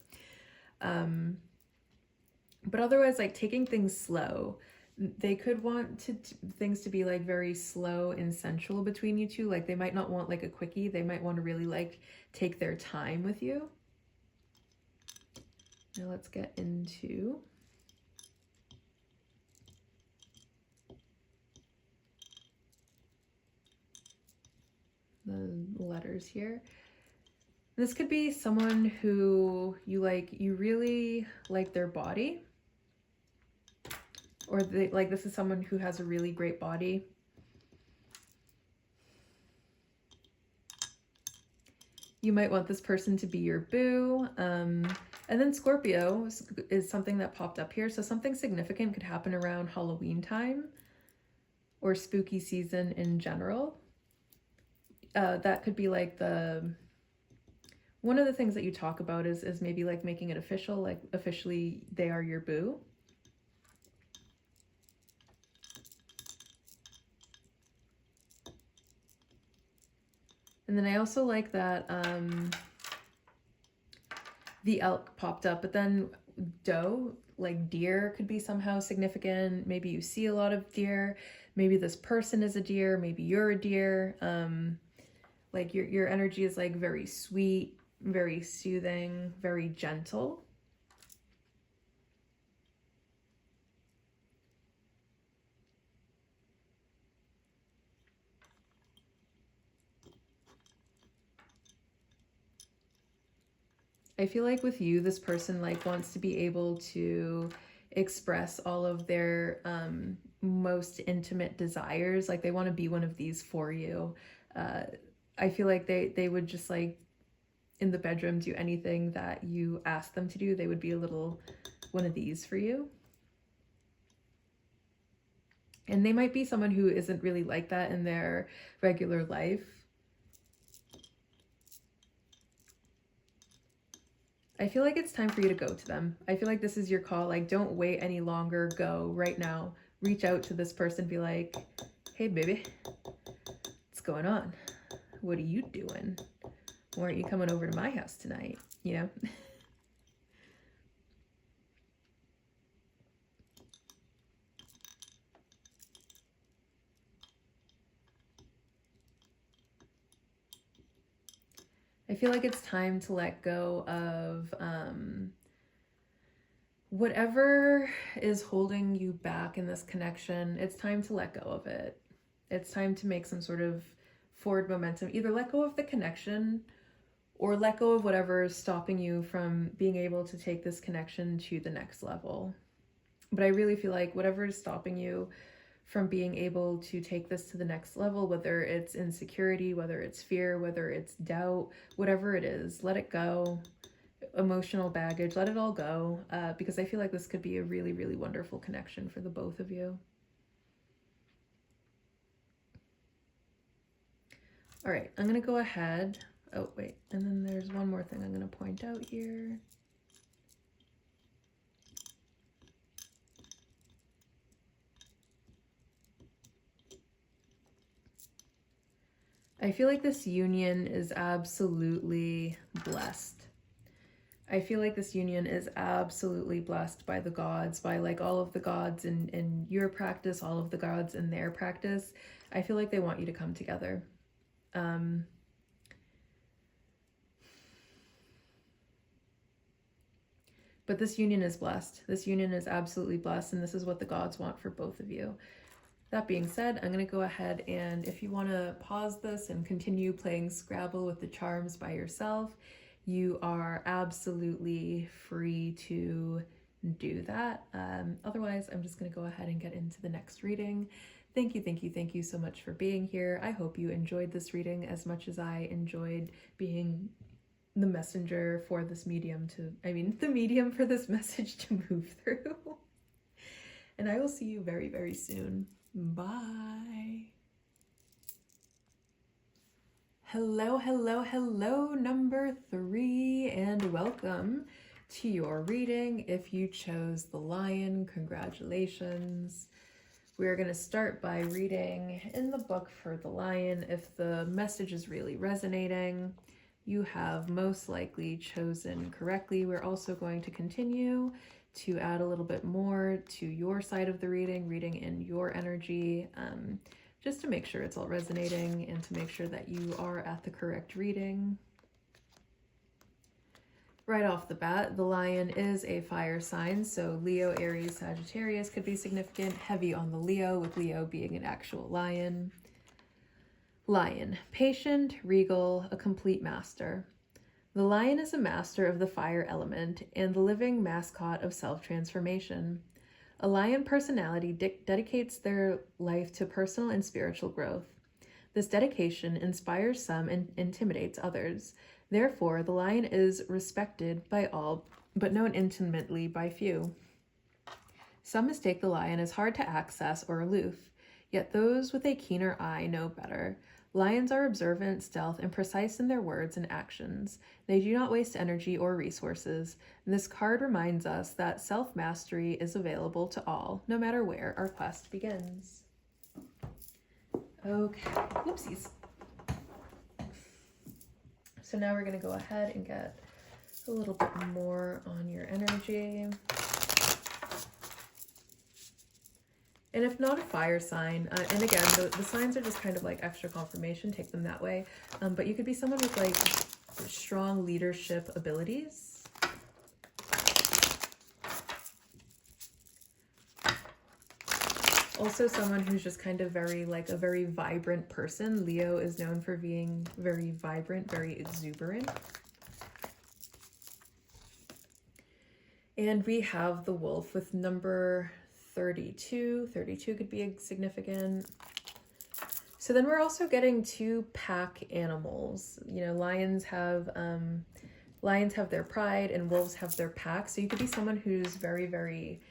But otherwise, like taking things slow. They could want things to be like very slow and sensual between you two. Like they might not want like a quickie. They might want to really like take their time with you. Now let's get into the letters here. This could be someone who you really like their body, or this is someone who has a really great body. You might want this person to be your boo. And then Scorpio is something that popped up here. So something significant could happen around Halloween time or spooky season in general. That could be like one of the things that you talk about is maybe like making it official, like officially they are your boo. And then I also like that the elk popped up, but then doe, like deer, could be somehow significant. Maybe you see a lot of deer. Maybe this person is a deer. Maybe you're a deer. Like your energy is like very sweet, very soothing, very gentle. I feel like with you, this person like wants to be able to express all of their most intimate desires. Like they want to be one of these for you. I feel like they would just like in the bedroom do anything that you ask them to do. They would be a little one of these for you. And they might be someone who isn't really like that in their regular life. I feel like it's time for you to go to them. I feel like this is your call. Like, don't wait any longer. Go right now. Reach out to this person. Be like, hey, baby, what's going on? What are you doing? Why aren't you coming over to my house tonight? You know? I feel like it's time to let go of whatever is holding you back in this connection. It's time to let go of it. It's time to make some sort of forward momentum. Either let go of the connection or let go of whatever is stopping you from being able to take this connection to the next level. But I really feel like whatever is stopping you from being able to take this to the next level, whether it's insecurity, whether it's fear, whether it's doubt, whatever it is, let it go. Emotional baggage, let it all go, because I feel like this could be a really, really wonderful connection for the both of you. All right, I'm going to go ahead. Oh, wait. And then there's one more thing I'm going to point out here. I feel like this union is absolutely blessed. I feel like this union is absolutely blessed by the gods, by like all of the gods in your practice, all of the gods in their practice. I feel like they want you to come together. But this union is blessed. This union is absolutely blessed, and this is what the gods want for both of you. That being said, I'm going to go ahead and if you want to pause this and continue playing Scrabble with the charms by yourself, you are absolutely free to do that. Otherwise, I'm just going to go ahead and get into the next reading. Thank you so much for being here. I hope you enjoyed this reading as much as I enjoyed being the messenger for this medium the medium for this message to move through. And I will see you very, very soon. Bye. Hello, number 3, and welcome to your reading. If you chose the Lion, congratulations. We're going to start by reading in the book for the Lion. If the message is really resonating, you have most likely chosen correctly. We're also going to continue to add a little bit more to your side of the reading in your energy, just to make sure it's all resonating and to make sure that you are at the correct reading. Right off the bat, the Lion is a fire sign, so Leo, Aries, Sagittarius could be significant, heavy on the Leo, with Leo being an actual lion. Lion, patient, regal, a complete master. The lion is a master of the fire element and the living mascot of self-transformation. A lion personality dedicates their life to personal and spiritual growth. This dedication inspires some and intimidates others. Therefore, the lion is respected by all, but known intimately by few. Some mistake the lion as hard to access or aloof, yet those with a keener eye know better. Lions are observant, stealth, and precise in their words and actions. They do not waste energy or resources. This card reminds us that self-mastery is available to all, no matter where our quest begins. Okay, whoopsies. So now we're going to go ahead and get a little bit more on your energy. And if not a fire sign, and again, the signs are just kind of like extra confirmation, take them that way. But you could be someone with like strong leadership abilities. Also someone who's just kind of very like a very vibrant person. Leo is known for being very vibrant, very exuberant. And we have the wolf with number 32. 32 could be significant. So then we're also getting 2 pack animals. You know, lions have their pride and wolves have their pack. So you could be someone who's very, very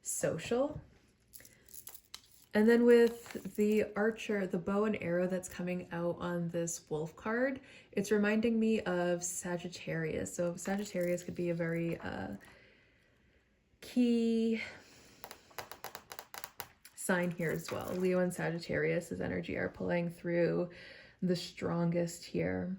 social. And then with the archer, the bow and arrow that's coming out on this wolf card, it's reminding me of Sagittarius. So Sagittarius could be a very key sign here as well. Leo and Sagittarius's energy are pulling through the strongest here.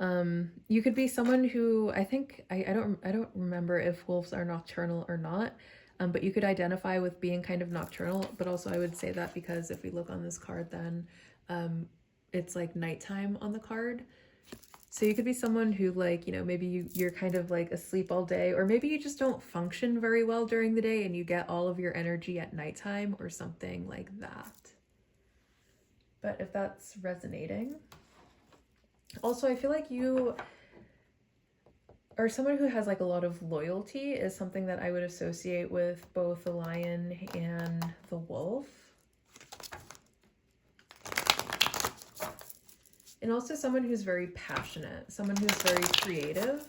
You could be someone who I don't remember if wolves are nocturnal or not, but you could identify with being kind of nocturnal. But also I would say that because if we look on this card, then it's like nighttime on the card. So you could be someone who, like, you know, maybe you're kind of like asleep all day, or maybe you just don't function very well during the day and you get all of your energy at nighttime or something like that. But if that's resonating. Also, I feel like you or someone who has like a lot of loyalty is something that I would associate with both the lion and the wolf. And also someone who's very passionate, someone who's very creative.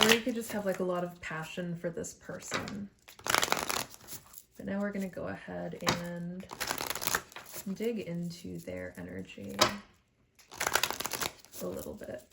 Or you could just have like a lot of passion for this person. But now we're going to go ahead and dig into their energy a little bit.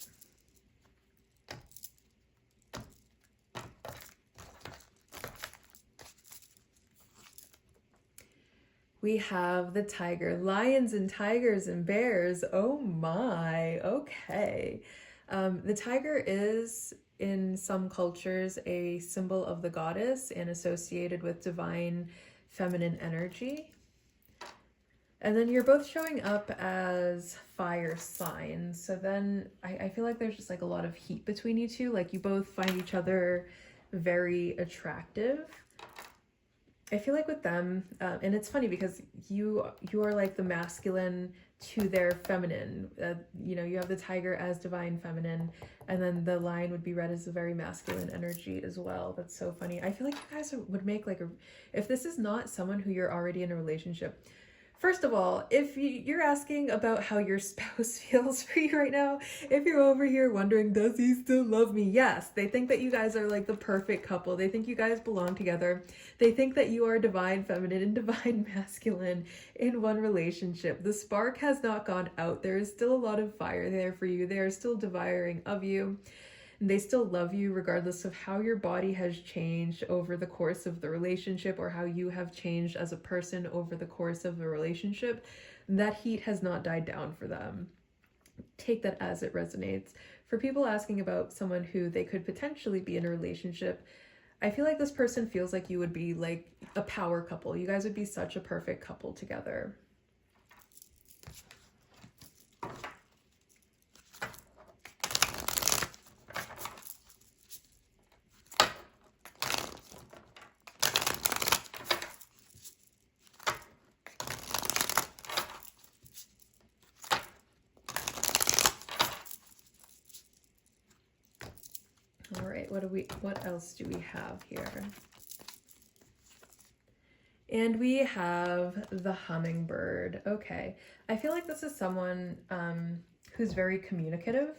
We have the tiger, lions and tigers and bears. Oh my, okay. The tiger is, in some cultures, a symbol of the goddess and associated with divine feminine energy. And then you're both showing up as fire signs. So then I feel like there's just like a lot of heat between you two. Like you both find each other very attractive. I feel like with them, and it's funny because you are like the masculine to their feminine. You know, you have the tiger as divine feminine, and then the lion would be read as a very masculine energy as well. That's so funny. I feel like you guys would make like if this is not someone who you're already in a relationship. First of all, if you're asking about how your spouse feels for you right now, if you're over here wondering, does he still love me? Yes, they think that you guys are like the perfect couple. They think you guys belong together. They think that you are divine feminine and divine masculine in one relationship. The spark has not gone out. There is still a lot of fire there for you. They are still desiring of you. And they still love you regardless of how your body has changed over the course of the relationship or how you have changed as a person over the course of the relationship. That heat has not died down for them. Take that as it resonates. For people asking about someone who they could potentially be in a relationship, I feel like this person feels like you would be like a power couple. You guys would be such a perfect couple together. All right, what else do we have here? And we have the hummingbird. Okay, I feel like this is someone who's very communicative.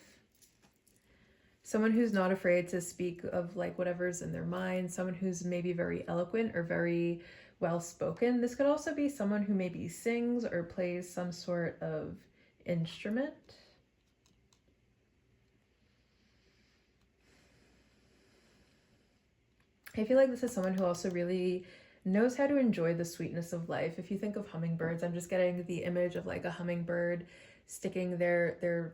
Someone who's not afraid to speak of like whatever's in their mind. Someone who's maybe very eloquent or very well-spoken. This could also be someone who maybe sings or plays some sort of instrument. I feel like this is someone who also really knows how to enjoy the sweetness of life. If you think of hummingbirds, I'm just getting the image of like a hummingbird sticking their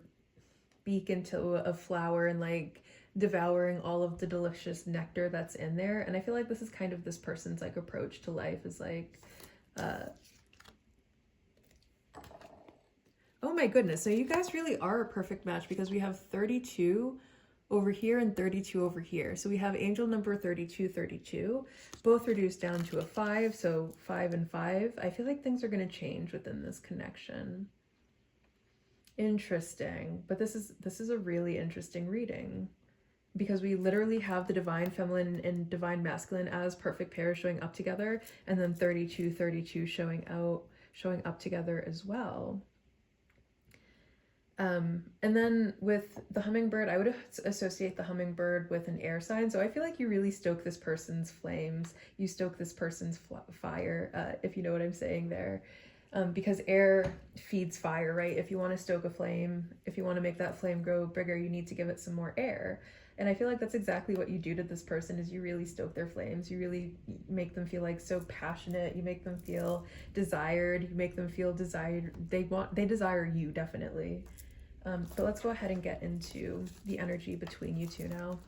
beak into a flower and like devouring all of the delicious nectar that's in there. And I feel like this is kind of this person's like approach to life is like, oh my goodness. So you guys really are a perfect match because we have 32 over here and 32 over here. So we have angel number 32, both reduced down to a 5. So 5 and 5. I feel like things are going to change within this connection. Interesting. But this is a really interesting reading because we literally have the divine feminine and divine masculine as perfect pairs showing up together, and then 32 showing up together as well. And then with the hummingbird, I would associate the hummingbird with an air sign. So I feel like you really stoke this person's flames. You stoke this person's fire, if you know what I'm saying there. Because air feeds fire, right? If you want to stoke a flame, if you want to make that flame grow bigger, you need to give it some more air. And I feel like that's exactly what you do to this person is you really stoke their flames. You really make them feel like so passionate. You make them feel desired. You make them feel desired. They desire you, definitely. But let's go ahead and get into the energy between you two now.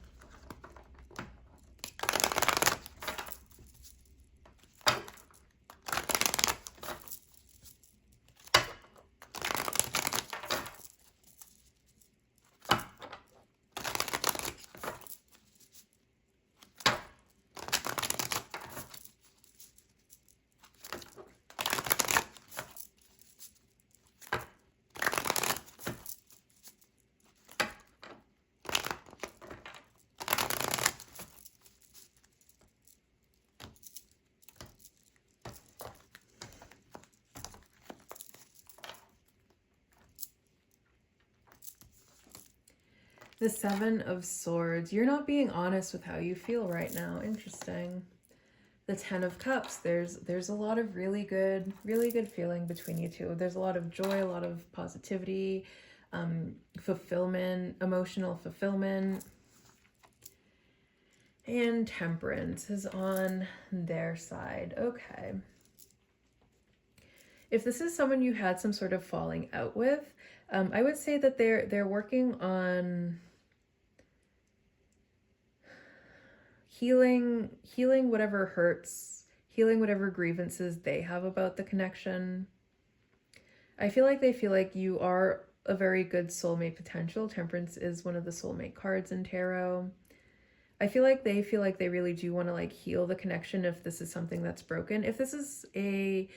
The Seven of Swords. You're not being honest with how you feel right now. Interesting. The Ten of Cups. There's a lot of really good feeling between you two. There's a lot of joy, a lot of positivity, fulfillment, emotional fulfillment. And Temperance is on their side. Okay. If this is someone you had some sort of falling out with, I would say that they're working on healing whatever hurts, healing whatever grievances they have about the connection. I feel like they feel like you are a very good soulmate potential. Temperance is one of the soulmate cards in tarot. I feel like they really do want to like heal the connection if this is something that's broken. If this is a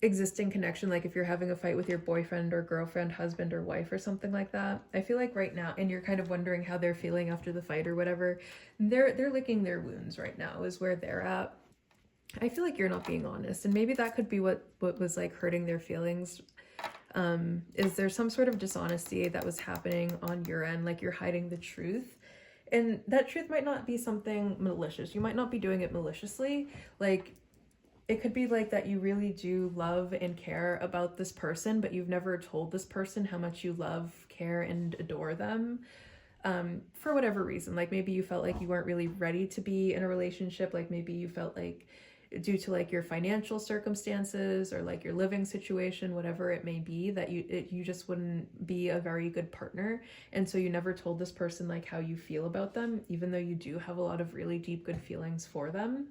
existing connection, like if you're having a fight with your boyfriend or girlfriend, husband or wife or something like that, I feel like right now, and you're kind of wondering how they're feeling after the fight or whatever, they're licking their wounds right now is where they're at. I feel like you're not being honest, and maybe that could be what was like hurting their feelings. Is there some sort of dishonesty that was happening on your end, like you're hiding the truth? And that truth might not be something malicious. You might not be doing it maliciously. Like, it could be like that you really do love and care about this person, but you've never told this person how much you love, care, and adore them. For whatever reason. Like, maybe you felt like you weren't really ready to be in a relationship. Like, maybe you felt like due to like your financial circumstances or like your living situation, whatever it may be, that you just wouldn't be a very good partner, and so you never told this person like how you feel about them, even though you do have a lot of really deep good feelings for them.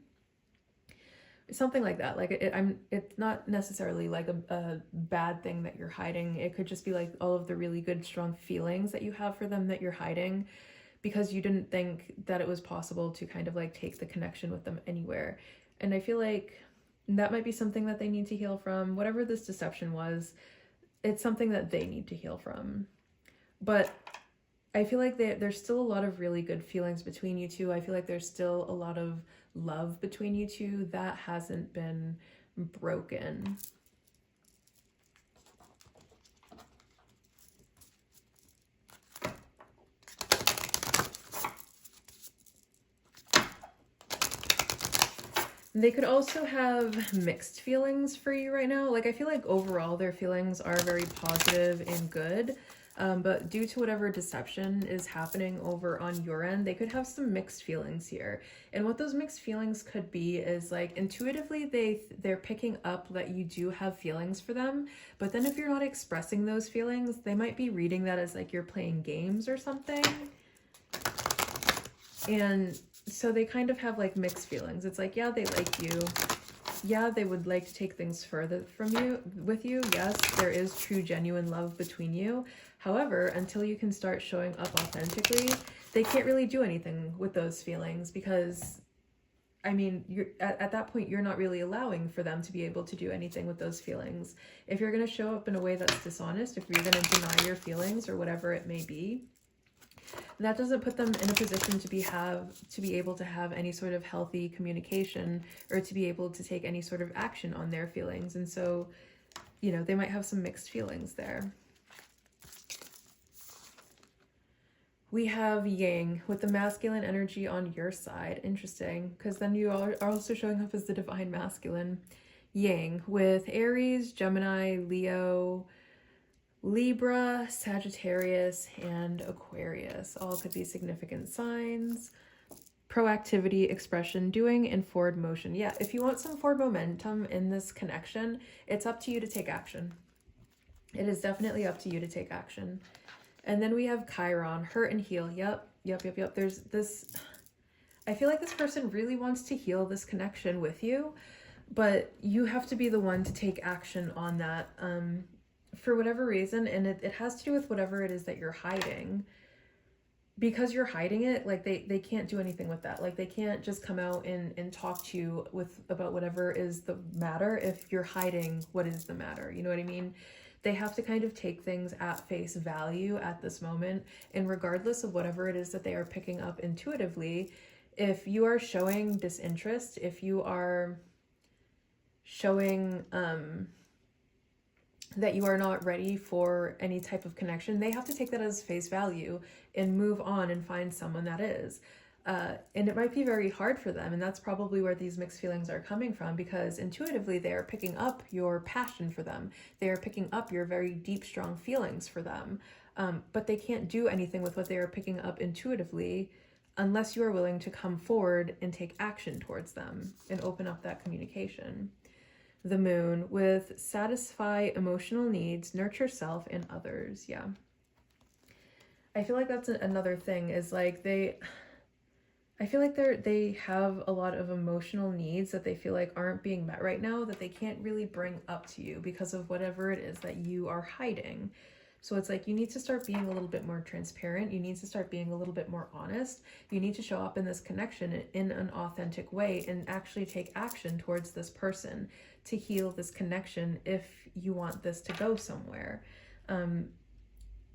Something like that. Like it's not necessarily like a bad thing that you're hiding. It could just be like all of the really good strong feelings that you have for them that you're hiding because you didn't think that it was possible to kind of like take the connection with them anywhere. And I feel like that might be something that they need to heal from. Whatever this deception was, it's something that they need to heal from. But I feel like there's still a lot of really good feelings between you two. I feel like there's still a lot of love between you two that hasn't been broken. They could also have mixed feelings for you right now. Like, I feel like overall their feelings are very positive and good. But due to whatever deception is happening over on your end, they could have some mixed feelings here. And what those mixed feelings could be is like intuitively they're picking up that you do have feelings for them. But then if you're not expressing those feelings, they might be reading that as like you're playing games or something. And so they kind of have like mixed feelings. It's like, yeah, they like you. Yeah, they would like to take things further with you. Yes, there is true, genuine love between you. However, until you can start showing up authentically, they can't really do anything with those feelings because, I mean, you're at that point, you're not really allowing for them to be able to do anything with those feelings. If you're going to show up in a way that's dishonest, if you're going to deny your feelings or whatever it may be, that doesn't put them in a position to be able to have any sort of healthy communication or to be able to take any sort of action on their feelings. And so, you know, they might have some mixed feelings there. We have Yang with the masculine energy on your side. Interesting, because then you are also showing up as the divine masculine. Yang with Aries, Gemini, Leo, Libra, Sagittarius, and Aquarius. All could be significant signs. Proactivity, expression, doing, and forward motion. Yeah, if you want some forward momentum in this connection, it's up to you to take action. It is definitely up to you to take action. And then we have Chiron, hurt and heal. Yep. There's this, I feel like this person really wants to heal this connection with you, but you have to be the one to take action on that. For whatever reason, and it has to do with whatever it is that you're hiding. Because you're hiding it, like they can't do anything with that. Like they can't just come out and talk to you about whatever is the matter if you're hiding what is the matter. You know what I mean? They have to kind of take things at face value at this moment. And regardless of whatever it is that they are picking up intuitively, if you are showing disinterest, if you are showing that you are not ready for any type of connection, they have to take that as face value and move on and find someone that is. And it might be very hard for them, and that's probably where these mixed feelings are coming from, because intuitively they are picking up your passion for them. They are picking up your very deep, strong feelings for them. But they can't do anything with what they are picking up intuitively unless you are willing to come forward and take action towards them and open up that communication. The moon with satisfy emotional needs, nurture self and others. Yeah. I feel like that's another thing, is like I feel like they have a lot of emotional needs that they feel like aren't being met right now, that they can't really bring up to you because of whatever it is that you are hiding. So it's like you need to start being a little bit more transparent. You need to start being a little bit more honest. You need to show up in this connection in an authentic way and actually take action towards this person to heal this connection if you want this to go somewhere.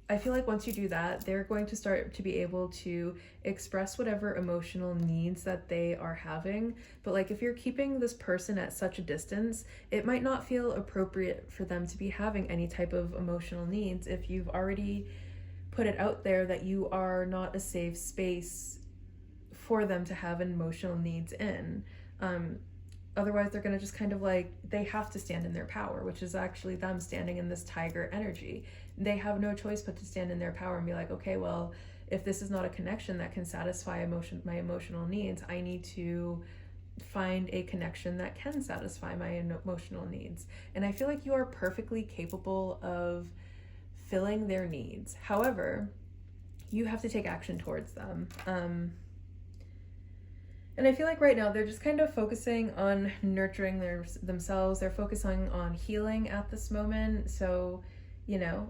I feel like once you do that, they're going to start to be able to express whatever emotional needs that they are having. But like if you're keeping this person at such a distance, it might not feel appropriate for them to be having any type of emotional needs if you've already put it out there that you are not a safe space for them to have emotional needs in. Otherwise, they're going to just kind of like, they have to stand in their power, which is actually them standing in this tiger energy. They have no choice but to stand in their power and be like, okay, well, if this is not a connection that can satisfy my emotional needs, I need to find a connection that can satisfy my emotional needs. And I feel like you are perfectly capable of filling their needs. However, you have to take action towards them. And I feel like right now they're just kind of focusing on nurturing themselves. They're focusing on healing at this moment. So, you know,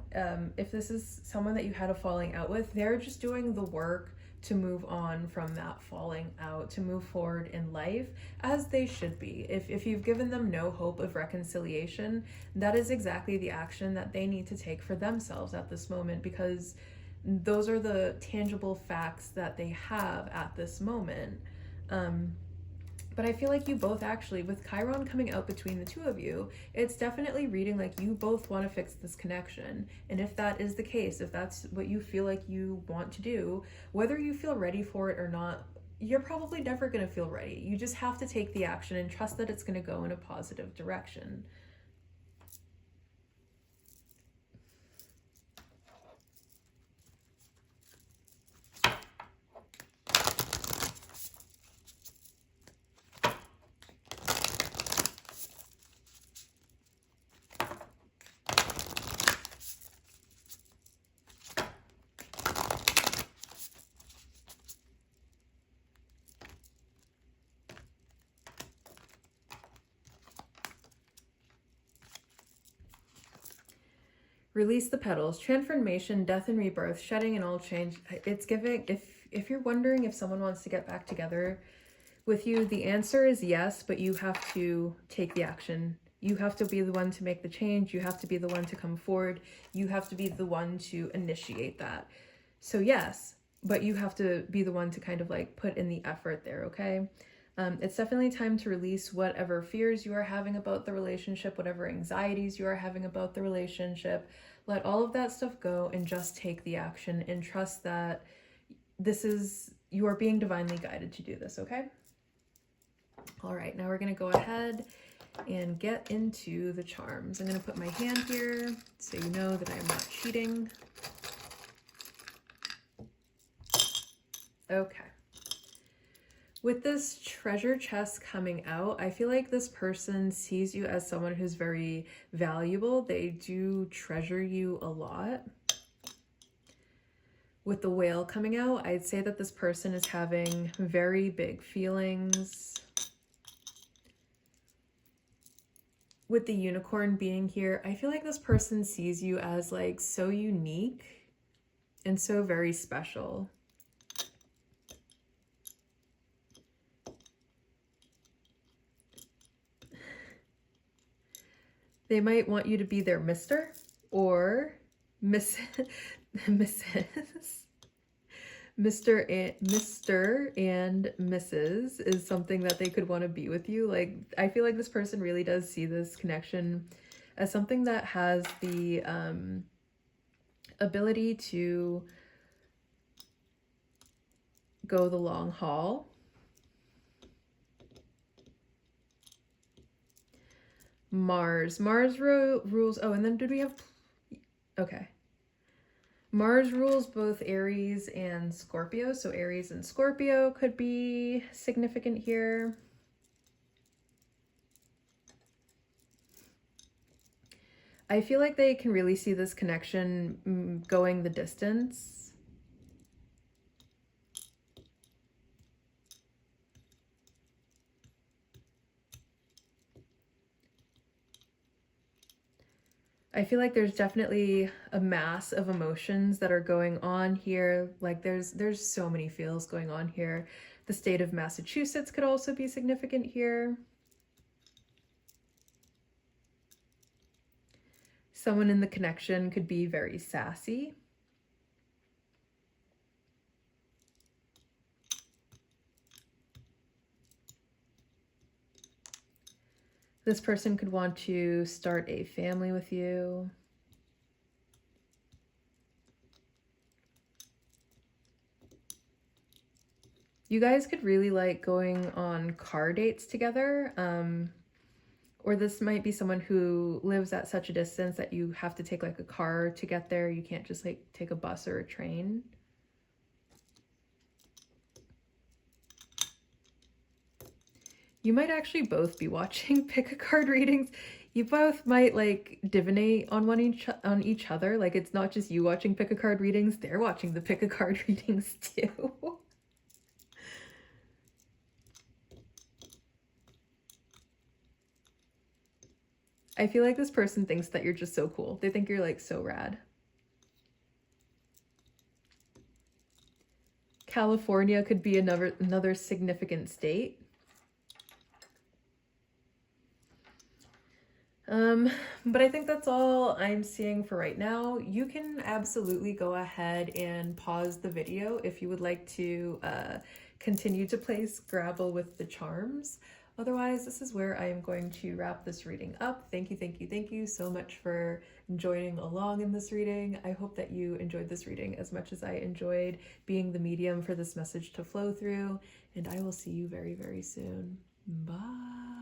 if this is someone that you had a falling out with, they're just doing the work to move on from that falling out, to move forward in life as they should be. If you've given them no hope of reconciliation, that is exactly the action that they need to take for themselves at this moment, because those are the tangible facts that they have at this moment. But I feel like you both actually, with Chiron coming out between the two of you, it's definitely reading like you both want to fix this connection. And if that is the case, if that's what you feel like you want to do, whether you feel ready for it or not, you're probably never going to feel ready. You just have to take the action and trust that it's going to go in a positive direction. Release the petals, transformation, death and rebirth, shedding and all change. It's giving, if you're wondering if someone wants to get back together with you, the answer is yes, but you have to take the action. You have to be the one to make the change. You have to be the one to come forward. You have to be the one to initiate that. So yes, but you have to be the one to kind of like put in the effort there, okay? It's definitely time to release whatever fears you are having about the relationship, whatever anxieties you are having about the relationship. Let all of that stuff go and just take the action and trust that you are being divinely guided to do this, okay? All right, now we're going to go ahead and get into the charms. I'm going to put my hand here so you know that I am not cheating. Okay. With this treasure chest coming out, I feel like this person sees you as someone who's very valuable. They do treasure you a lot. With the whale coming out, I'd say that this person is having very big feelings. With the unicorn being here, I feel like this person sees you as like so unique and so very special. They might want you to be their Mr. or Mrs. Mr. and Mrs. is something that they could want to be with you. Like, I feel like this person really does see this connection as something that has the ability to go the long haul. Mars rules, oh, and then did we have, okay. Mars rules both Aries and Scorpio, so Aries and Scorpio could be significant here. I feel like they can really see this connection going the distance. I feel like there's definitely a mass of emotions that are going on here. Like there's so many feels going on here. The state of Massachusetts could also be significant here. Someone in the connection could be very sassy. This person could want to start a family with you. You guys could really like going on car dates together. Or this might be someone who lives at such a distance that you have to take like a car to get there. You can't just like take a bus or a train. You might actually both be watching pick a card readings. You both might like divinate on each other. Like it's not just you watching pick a card readings, they're watching the pick a card readings too. I feel like this person thinks that you're just so cool. They think you're like so rad. California could be another significant state. But I think that's all I'm seeing for right now. You can absolutely go ahead and pause the video if you would like to continue to play Scrabble with the charms. Otherwise, this is where I am going to wrap this reading up. Thank you so much for joining along in this reading. I hope that you enjoyed this reading as much as I enjoyed being the medium for this message to flow through, and I will see you very, very soon. Bye.